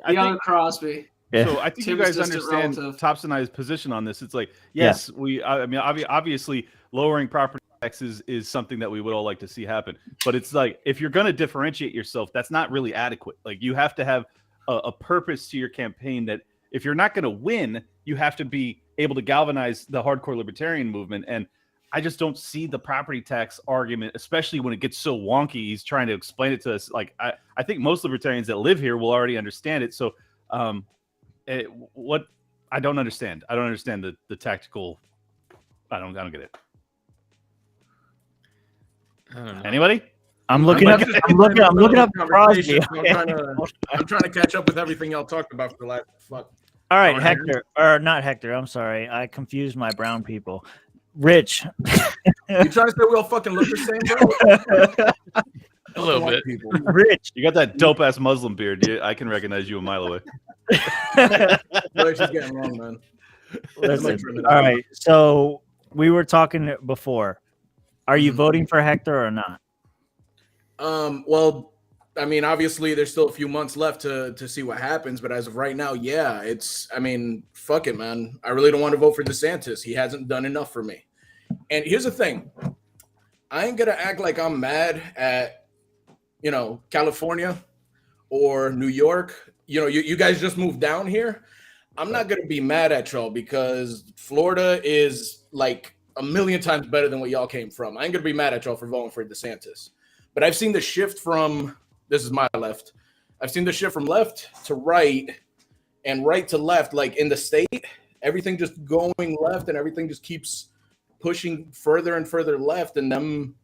Young Crosby. Yeah. So I think you guys understand Tops and I's position on this. It's like, yes, I mean, obviously lowering property taxes is something that we would all like to see happen. But it's like, if you're going to differentiate yourself, that's not really adequate. Like you have to have a purpose to your campaign that if you're not going to win, you have to be able to galvanize the hardcore libertarian movement. And I just don't see the property tax argument, especially when it gets so wonky. He's trying to explain it to us. Like, I think most libertarians that live here will already understand it. So, what I don't understand. I don't understand the tactical. I don't get it. I don't know. Anybody? I'm looking up Crosby. I'm trying to catch up with everything y'all talked about for the last fuck. All right, Hector, or not Hector. I'm sorry, I confused my brown people. Rich, you trying to say we all fucking look the same, bro? A little bit. Rich, you got that dope ass Muslim beard. I can recognize you a mile away. Rich is getting wrong, man. Listen, all right, so we were talking before. Are you voting for Hector or not? Well, I mean, obviously there's still a few months left to see what happens, but as of right now, yeah, I mean, fuck it, man. I really don't want to vote for DeSantis. He hasn't done enough for me. And here's the thing. I ain't gonna act like I'm mad at, California or New York. You guys just moved down here. I'm not gonna be mad at y'all because Florida is like a million times better than what y'all came from. I ain't gonna be mad at y'all for voting for DeSantis. But I've seen the shift from, this is my left, I've seen the shift from left to right and right to left, like in the state, everything just going left and everything just keeps pushing further and further left. And them,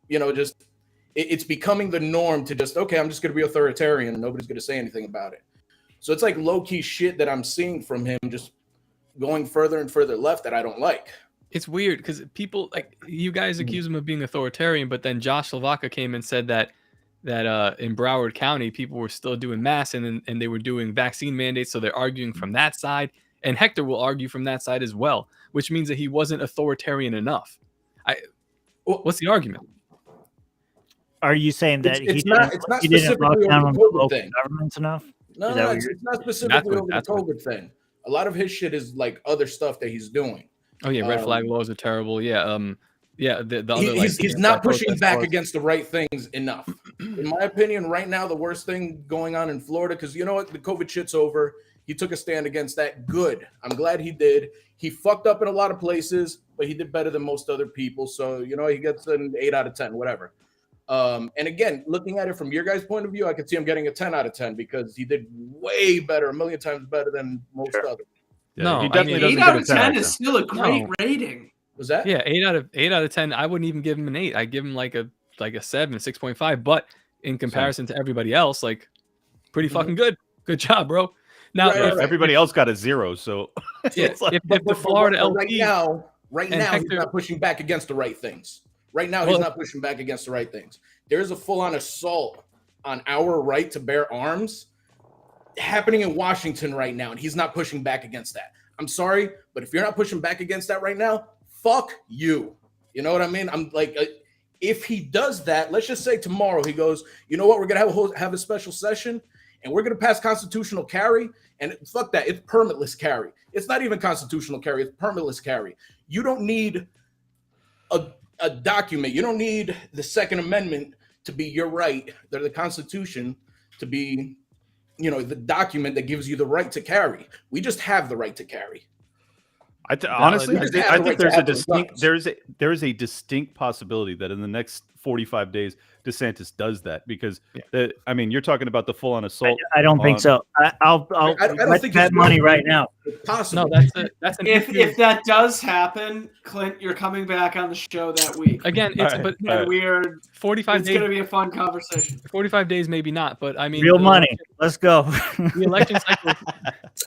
it's becoming the norm to just, okay, I'm just going to be authoritarian and nobody's going to say anything about it. So it's like low-key shit that I'm seeing from him just going further and further left that I don't like. It's weird because people like you guys accuse him of being authoritarian, but then Josh Slovakia came and said that that in Broward County people were still doing masks and they were doing vaccine mandates, so they're arguing from that side. And Hector will argue from that side as well, which means that he wasn't authoritarian enough. What's the argument? Are you saying that it's not he didn't lock specifically down over on the the COVID local thing. governments enough? No, it's not specifically over the that's COVID thing. A lot of his shit is like other stuff that he's doing. Oh yeah, red flag laws are terrible. Yeah, yeah. The other, he's not pushing back against the right things enough. In my opinion, right now, the worst thing going on in Florida, because you know what, the COVID shit's over. He took a stand against that. Good. I'm glad he did. He fucked up in a lot of places, but he did better than most other people. So, you know, he gets an 8 out of 10, whatever. And again, looking at it from your guys' point of view, I could see him getting a 10 out of 10 because he did way better, a million times better than most others. Yeah, No, he definitely doesn't 8 get out a of 10 10 is still a great rating. Was that? Yeah, 8 out of 10. I wouldn't even give him an 8. I give him like a 7, 6.5. But in comparison to everybody else, like pretty fucking good. Good job, bro. Now everybody else got a 0, so yeah, if the Florida LP right now he's not pushing back against the right things. Right now he's not pushing back against the right things. There's a full-on assault on our right to bear arms happening in Washington right now, and he's not pushing back against that. I'm sorry, but if you're not pushing back against that right now, fuck you. You know what I mean? I'm like, if he does that, let's just say tomorrow he goes, you know what, we're gonna have a special session, and we're gonna pass constitutional carry, and fuck that, it's permitless carry. It's not even constitutional carry; it's permitless carry. You don't need a document. You don't need the Second Amendment to be your right, or the Constitution to be, you know, the document that gives you the right to carry. We just have the right to carry. Honestly, I think there is a distinct possibility that in the next 45 days DeSantis does that because I mean, you're talking about the full-on assault. I don't think so. I'll bet that money right now. Possible. No, that's an if that does happen, Clint, you're coming back on the show that week. Again, we're 45 it's days. going to be a fun conversation. 45 days, maybe not, but I mean, real money. Let's go. The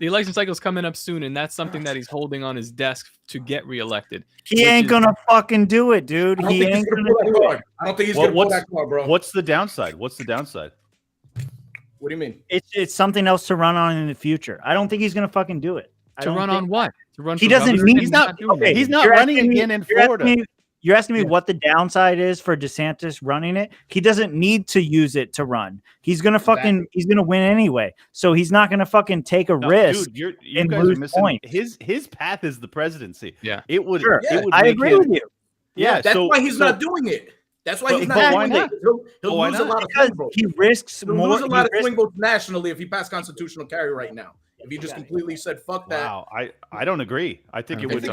election cycle is coming up soon, and that's something that he's holding on his desk to get reelected. He ain't gonna fucking do it, dude. He ain't gonna do it. I don't think he's gonna pull that card, bro. What's the downside? What do you mean? It's something else to run on in the future. I don't think he's gonna fucking do it. To run on what? To run. He doesn't need. He's not running again in Florida. You're asking me what the downside is for DeSantis running it. He doesn't need to use it to run. He's gonna he's gonna win anyway. So he's not gonna fucking take a risk. Dude, you guys are missing his path is the presidency. Yeah, it would. I agree with you. Yeah, that's why he's not doing it. That's why he's not doing it. He'll lose a lot of swing votes. He risks more. He'll lose a lot of swing votes nationally if he passed constitutional carry right now. If he just completely said fuck that. Wow, I don't agree. I think it would he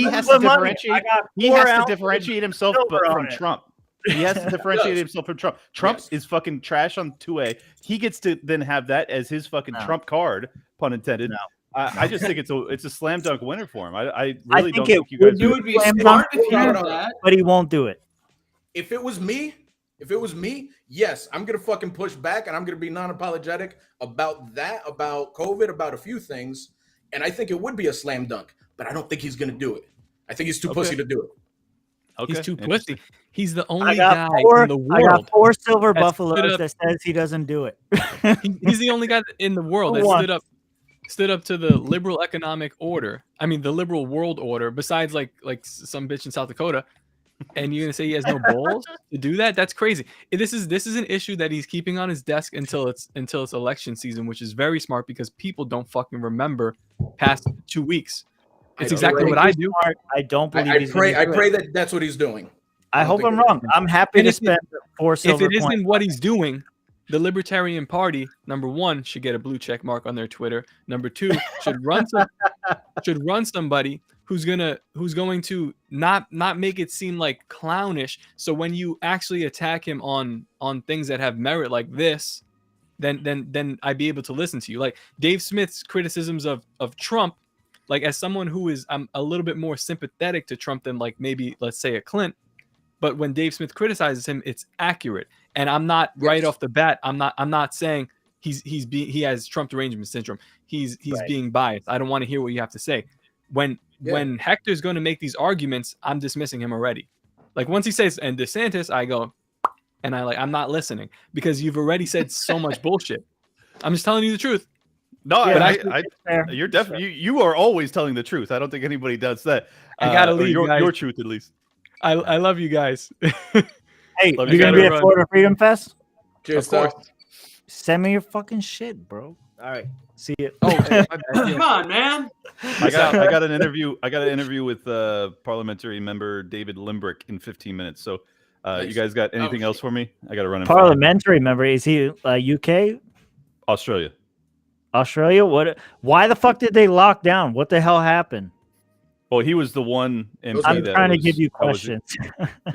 has to differentiate. He has to differentiate himself from Trump. He has to differentiate himself from Trump. Trump is fucking trash on 2A. He gets to then have that as his fucking Trump card, pun intended. No. I just think it's a slam dunk winner for him. I really don't think you guys would be smart if he did that, but he won't do it. If it was me, yes, I'm gonna fucking push back and I'm gonna be non-apologetic about that, about COVID, about a few things, and I think it would be a slam dunk. But I don't think he's gonna do it. I think he's too pussy to do it. Okay. He's too pussy. He's the only guy in the world. I got 4 silver buffaloes that says he doesn't do it. He's the only guy in the world that stood up to the liberal economic order. I mean, the liberal world order. Besides, like some bitch in South Dakota. And you're gonna say he has no balls to do that? That's crazy. This is an issue that he's keeping on his desk until it's election season, which is very smart because people don't fucking remember past 2 weeks. It's exactly what I do. I don't believe. I pray that that's what he's doing. I hope I'm wrong. I'm happy to spend 4 silver. If it isn't what he's doing, the Libertarian Party, number 1, should get a blue check mark on their Twitter. Number 2, should run somebody who's going to not make it seem like clownish. So when you actually attack him on things that have merit like this, then I'd be able to listen to you. Like Dave Smith's criticisms of Trump, like as someone who is I'm a little bit more sympathetic to Trump than like maybe let's say a Clint, but when Dave Smith criticizes him, it's accurate. And I'm not right off the bat. I'm not saying he has Trump derangement syndrome. He's being biased. I don't want to hear what you have to say. When Hector's going to make these arguments, I'm dismissing him already. Like once he says, and DeSantis, I go, and I'm not listening because you've already said so much bullshit. I'm just telling you the truth. No, Yeah, you're definitely you are always telling the truth. I don't think anybody does that. I gotta or leave, guys. your truth at least. I love you guys. Hey, Love you're you gonna guys. be at Florida Freedom Fest? Cheers, Of course. Doc. Send me your fucking shit, bro. All right, see you. Oh, my bad. Come Yeah. on, man. I got an interview. I got an interview with parliamentary member David Limbrick in 15 minutes. So, Nice. you guys got anything else for me? I got to run in. Parliamentary member, is he UK, Australia. Australia? What? Why the fuck did they lock down? What the hell happened? Well, he was the one MP. I'm that trying to was- give you that was- questions.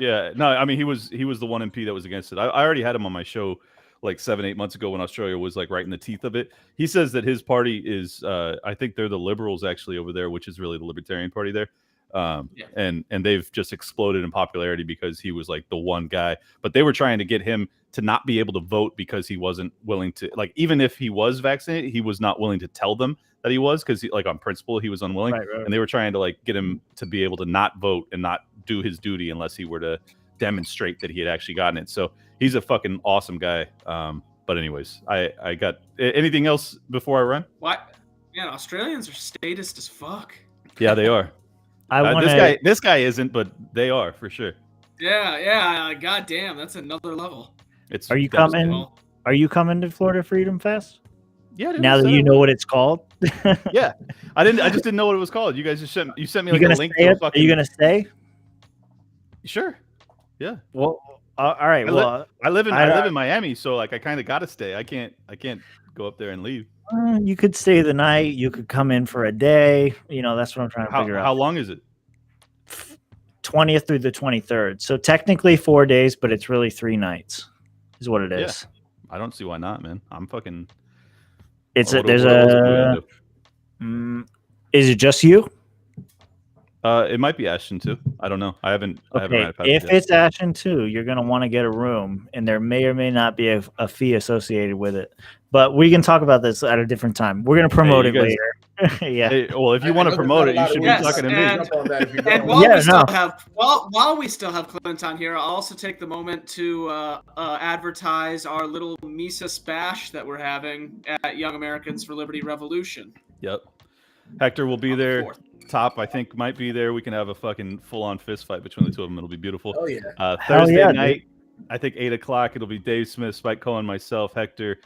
Yeah, no, I mean he was the one MP that was against it. I already had him on my show like 7-8 months ago when Australia was like right in the teeth of it. He says that his party is, I think they're the Liberals actually over there, which is really the Libertarian Party there. Yeah. And they've just exploded in popularity because he was like the one guy. But they were trying to get him to not be able to vote because he wasn't willing to, like, even if he was vaccinated, he was not willing to tell them that he was, because like on principle he was unwilling. Right. And they were trying to like get him to be able to not vote and not do his duty unless he were to demonstrate that he had actually gotten it. So he's a fucking awesome guy. But anyways, I got anything else before I run? What? Man, Australians are statist as fuck. Yeah, they are. I want This guy isn't, but they are for sure. Yeah. God damn, that's another level. It's Are you devastating. coming? Are you coming to Florida Freedom Fest? Yeah. dude, Now that set you up. know what it's called, Yeah, I just didn't know what it was called. You guys just sent me you like a gonna link stay? to a Are fucking. you gonna stay? Sure. Yeah. Well, all right. Well, I live in Miami, so like I kind of got to stay. I can't go up there and leave. you could stay the night. You could come in for a day. You know, that's what I'm trying to figure How out. long is it? 20th through the 23rd. So technically 4 days, but it's really 3 nights, is what it is. I don't see why not, man. I'm fucking. It's what there's else are we gonna a. Is it just you? do? It might be Ashton too. I don't know. I haven't. I haven't Okay, ran it past if yet. it's Ashton too, you're gonna want to get a room, and there may or may not be a fee associated with it. But we can talk about this at a different time. We're gonna promote you it guys- later. Yeah. Hey, well, if you want to promote it, you should be Yes, talking to me. And while Yeah, we still no. have while we still have Clint on here, I'll also take the moment to advertise our little Mises bash that we're having at Young Americans for Liberty Revolution. Yep. Hector will be on the there. 4th. Top, I think, might be there. We can have a fucking full-on fist fight between the two of them. It'll be beautiful. Oh yeah. Hell Thursday yeah, night, I think 8 o'clock. It'll be Dave Smith, Spike Cohen, myself, Hector,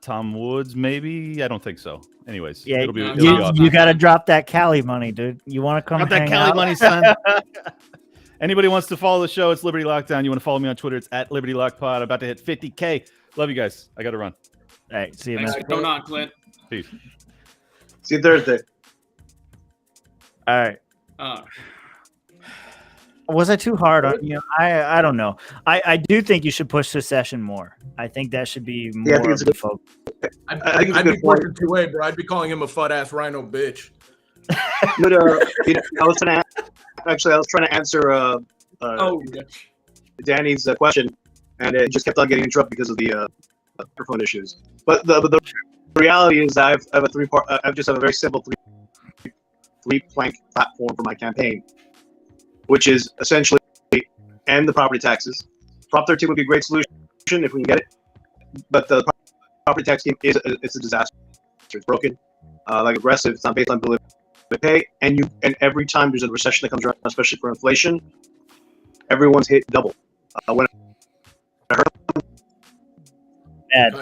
Tom Woods. Maybe I don't think so. Anyways, Yeah, it'll be, No, it'll be you, awesome. you got to drop that Cali money, dude. You want to come Got that hang Cali out? money, son. Anybody wants to follow the show? It's Liberty Lockdown. You want to follow me on Twitter? It's at Liberty Lock Pod. About to hit 50K. Love you guys. I got to run. All right, see you, Thanks man. for coming on, Clint. Peace. See you Thursday. All right. Uh, Was I too hard on you? I don't know. I do think you should push this session more. I think that should be more I think it's of a the focus. I think it's a I'd be good point. pushing 2A, bro. I'd be calling him a fat ass rhino bitch. But, I was trying to answer oh, yeah. Danny's question, and it just kept on getting interrupted because of the microphone issues. But the reality is, I have a three-part. I just have a very simple three-plank platform for my campaign, which is essentially end the property taxes. Prop 13 would be a great solution if we can get it, but the property tax scheme it's a disaster. It's broken, like aggressive. It's not based on ability to pay, and every time there's a recession that comes around, especially for inflation, everyone's hit double. When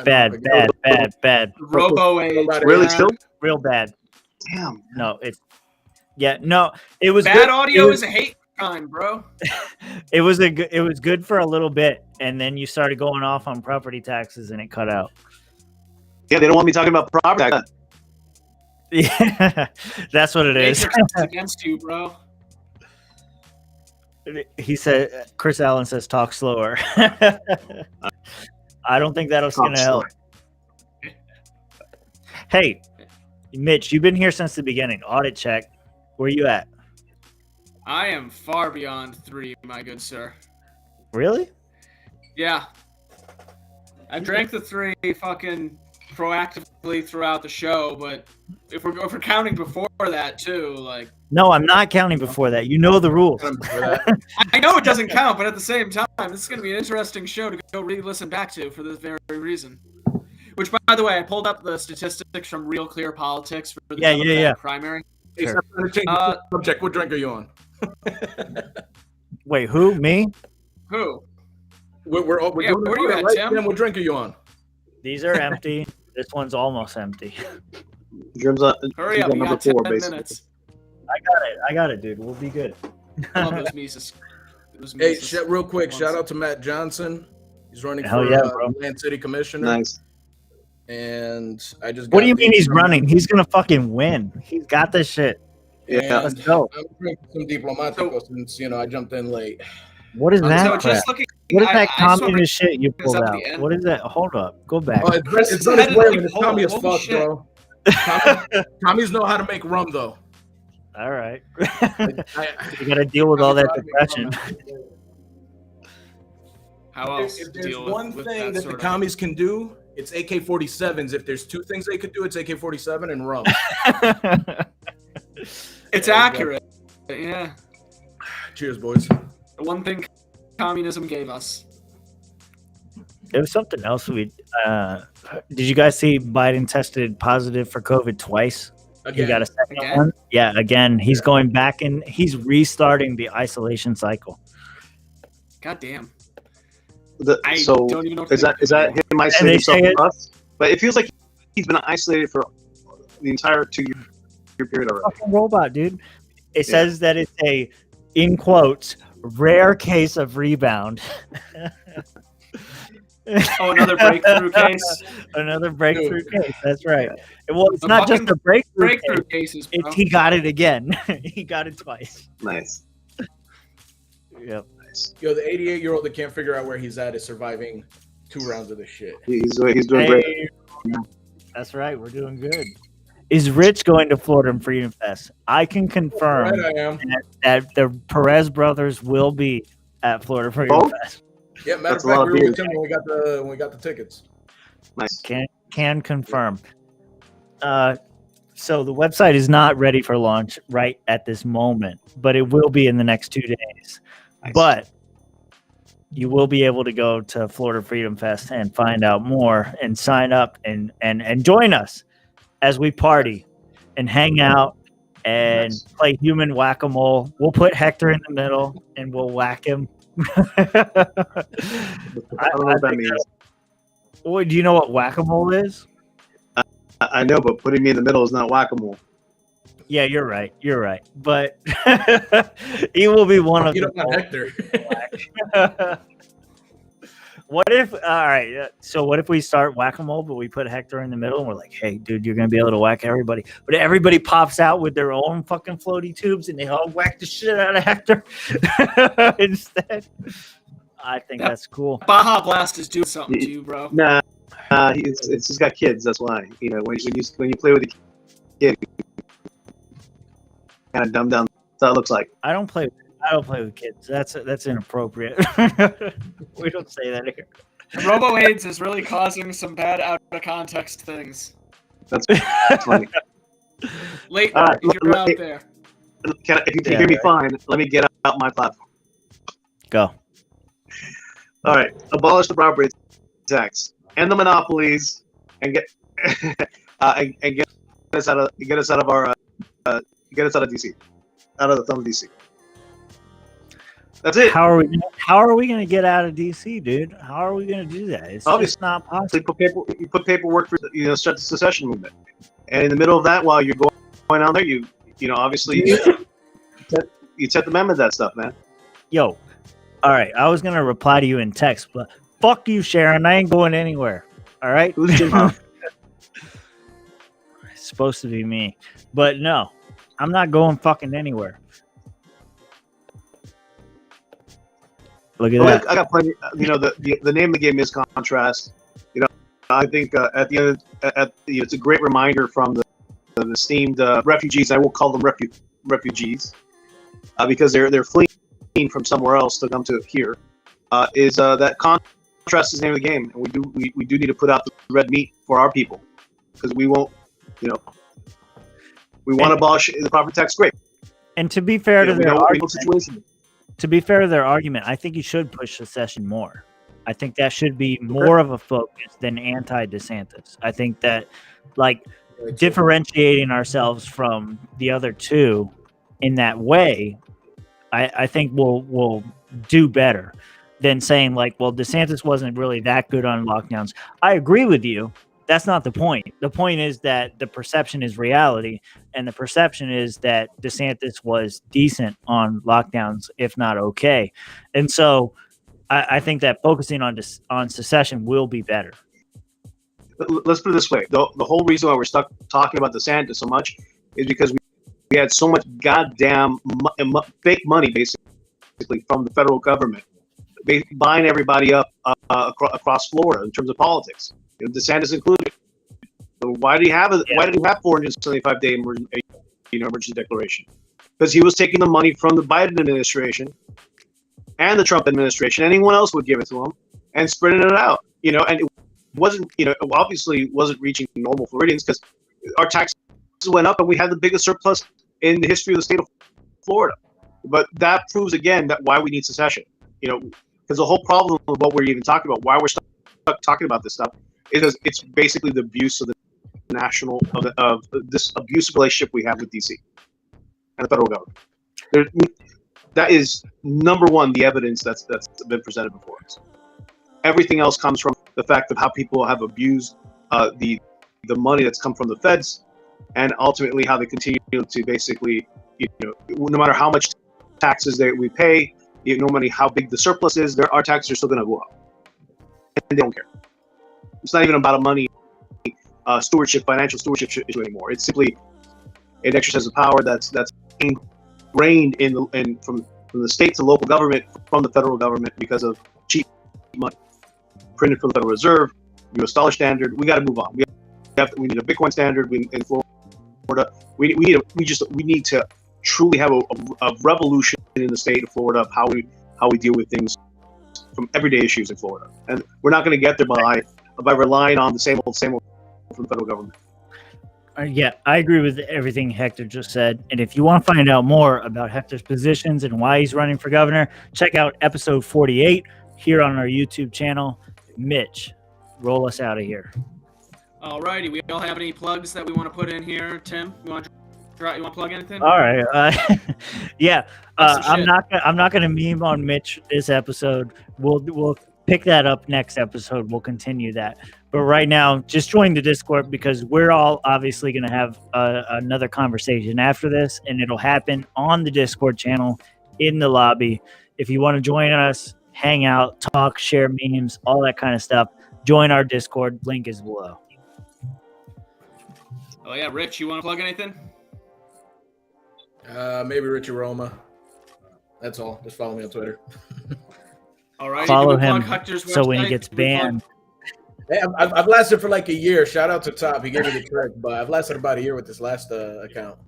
Bad. Robo age. really man. still, Real bad. damn. No, it was Bad good. audio It was, is a hate crime, bro. it was good for a little bit, and then you started going off on property taxes, and it cut out. Yeah, they don't want me talking about property tax. Yeah, that's what it is. Matrix is against you, bro. He said, Chris Allen says, talk slower. I don't think that's going to help. Hey, Mitch, you've been here since the beginning. Audit check. Where you at? I am far beyond 3, my good sir. Really? Yeah. I drank the 3 fucking proactively throughout the show, but if we're counting before that too, like. No, I'm not counting before that. You know the rules. I know it doesn't count, but at the same time, this is going to be an interesting show to go re-listen back to for this very reason. Which, by the way, I pulled up the statistics from Real Clear Politics for the Democratic primary. Hey, Sure. subject. What drink are you on? Wait, who? Me? Who? We're doing where are you at, Tim? Tim, what drink are you on? These are empty. This one's almost empty. Drums up. Hurry up, you got 10 minutes. I got it, dude. We'll be good. I love those Mises. Hey, real quick, shout out to Matt Johnson. He's running Hell for yeah, bro. Land City Commissioner. Nice. And I just. What do you mean he's running? He's gonna fucking win. He's got this shit. Yeah, let's go. I'm drinking some Diplomatico since I jumped in late. What is that? So crap? just looking, What is that I saw communist shit you pulled at out? the end. What is that? Hold up. Go back. Oh, it's Chris had it like, it's Tommy as holy fuck, shit. bro. Tommies know how to make rum, though. All right. I- You got to deal with all that depression. How else If to there's deal one with thing that the sort of- commies can do, it's AK-47s. If there's two things they could do, it's AK-47 and rum. It's accurate. Yeah. Cheers, boys. The one thing communism gave us. There was something else did you guys see Biden tested positive for COVID twice? Again, He got a second Again? one. Yeah, again. He's going back and he's restarting the isolation cycle. God damn. I don't even know. is that him isolating they himself say from us? But it feels like he's been isolated for the entire 2-year period already. Fucking robot, dude. It says that it's a, in quotes, rare case of rebound. Oh, another breakthrough case. Another breakthrough case. That's right. Well, it's not just a breakthrough case. Cases, bro. He got it again. He got it twice. Nice. Yep. Yo, the 88-year-old that can't figure out where he's at is surviving 2 rounds of this shit. He's doing great. That's right. We're doing good. Is Rich going to Florida Freedom Fest? I can confirm Right, I am. that the Perez brothers will be at Florida Freedom Oh? Fest. Yeah, matter of That's a fact, lot we of were with beers. him when we got the tickets. Nice. Can confirm. So the website is not ready for launch right at this moment, but it will be in the next 2 days. Nice. But you will be able to go to Florida Freedom Fest and find out more and sign up and join us as we party and hang out and play human whack-a-mole. We'll put Hector in the middle and we'll whack him. I don't know what that means. Well, do you know what whack-a-mole is? I know, but putting me in the middle is not whack-a-mole. Yeah, you're right. You're right. But he will be one of You the don't want Hector. What if, all right, so what if we start whack-a-mole, but we put Hector in the middle and we're like, hey, dude, you're going to be able to whack everybody. But everybody pops out with their own fucking floaty tubes and they all whack the shit out of Hector instead. I think that's cool. Baja Blast is doing something to you, bro. Nah, he's got kids. That's why. You know, when you play with a kid, kind of dumb down. That's how it looks like. I don't play with kids. That's inappropriate. We don't say that here. Robo AIDS is really causing some bad out of context things. That's funny. Late, Alright, if you're out let- there. If you can hear me fine, let me get out my platform. Go. All right, abolish the property tax, end the monopolies, and get and get us out of DC, out of the thumb of DC. That's it. How are we gonna get out of DC, dude? How are we gonna do that? It's Obviously. just not So possible. you put paperwork for start the secession movement, and in the middle of that, while you're going on there, you obviously you Tenth Amendment that stuff, man. Yo, all right. I was gonna reply to you in text, but fuck you, Sharon. I ain't going anywhere. All right. Who's your mom? It's supposed to be me, but no, I'm not going fucking anywhere. Look at that. I got plenty. The name of the game is contrast. I think at the end, it's a great reminder from the esteemed refugees. I will call them refugees because they're fleeing from somewhere else to come to here. Is that trust is the name of the game, and we do need to put out the red meat for our people, because we won't, we want to abolish the property tax. Great. And to be fair to we their know argument, situation. I think you should push secession more. I think that should be more of a focus than anti-DeSantis. I think that, like, differentiating ourselves from the other two in that way, I think will do better than saying, like, well, DeSantis wasn't really that good on lockdowns. I agree with you. That's not the point. The point is that the perception is reality, and the perception is that DeSantis was decent on lockdowns, if not okay. And so I think that focusing on secession will be better. Let's put it this way. The whole reason why we're stuck talking about DeSantis so much is because we had so much goddamn fake money, basically, from the federal government, buying everybody up across Florida in terms of politics. DeSantis included. So why did he have 475-day emergency declaration? Because he was taking the money from the Biden administration and the Trump administration. Anyone else would give it to him and spreading it out. And it wasn't, obviously wasn't reaching normal Floridians, because our taxes went up and we had the biggest surplus in the history of the state of Florida. But that proves again that why we need secession. Because the whole problem of what we're even talking about, why we're stuck talking about this stuff, is it's basically the abuse of the of this abusive relationship we have with DC and the federal government. That is number one, the evidence that's been presented before us. Everything else comes from the fact of how people have abused the money that's come from the feds, and ultimately how they continue to basically, no matter how much taxes we pay, no matter how big the surplus is, our taxes are still going to go up, and they don't care. It's not even about a money financial stewardship issue anymore. It's simply an exercise of power that's ingrained from the state to local government, from the federal government, because of cheap money printed from the Federal Reserve, U.S. dollar standard. We got to move on. We need a Bitcoin standard in Florida. We need to truly have a revolution in the state of Florida of how we deal with things from everyday issues in Florida, and we're not going to get there by relying on the same old from the federal government. Yeah, I agree with everything Hector just said. And if you want to find out more about Hector's positions and why he's running for governor, check out episode 48 here on our YouTube channel. Mitch, roll us out of here. All righty. We all have any plugs that we want to put in here? Tim, you want to plug anything? All right. Yeah. I'm not going to meme on Mitch this episode. We'll pick that up next episode. We'll continue that. But right now, just join the Discord, because we're all obviously going to have another conversation after this, and it'll happen on the Discord channel in the lobby. If you want to join us, hang out, talk, share memes, all that kind of stuff, join our Discord. Link is below. Oh, yeah. Rich, you want to plug anything? Maybe Richie Roma. That's all. Just follow me on Twitter. All right. Follow him so when he gets banned. Hey, I've lasted for like a year. Shout out to Top. He gave me the trick, but I've lasted about a year with this last account.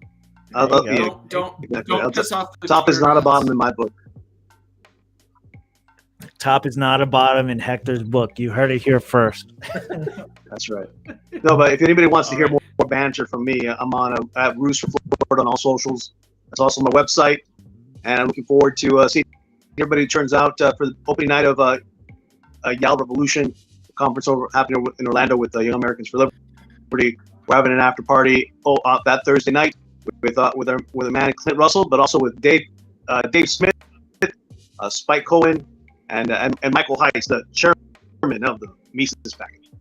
Don't piss off the Top is not a bottom in my book. Top is not a bottom in Hector's book. You heard it here first. That's right. No, but if anybody wants to hear more banter from me, I'm at Roost for Florida on all socials. That's also my website, and I'm looking forward to seeing everybody turns out for the opening night of Yale Revolution conference happening in Orlando with Young Americans for Liberty. We're having an after party that Thursday night with a man Clint Russell, but also with Dave Smith, Spike Cohen, and Michael Heiss, the chairman of the Mises package.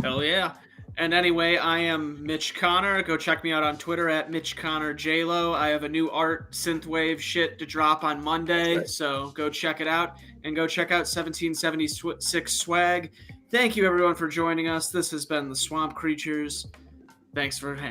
Hell yeah. And anyway, I am Mitch Connor. Go check me out on Twitter at MitchConnorJLo. I have a new art synthwave shit to drop on Monday, so go check it out. And go check out 1776 Swag. Thank you, everyone, for joining us. This has been the Swamp Creatures. Thanks for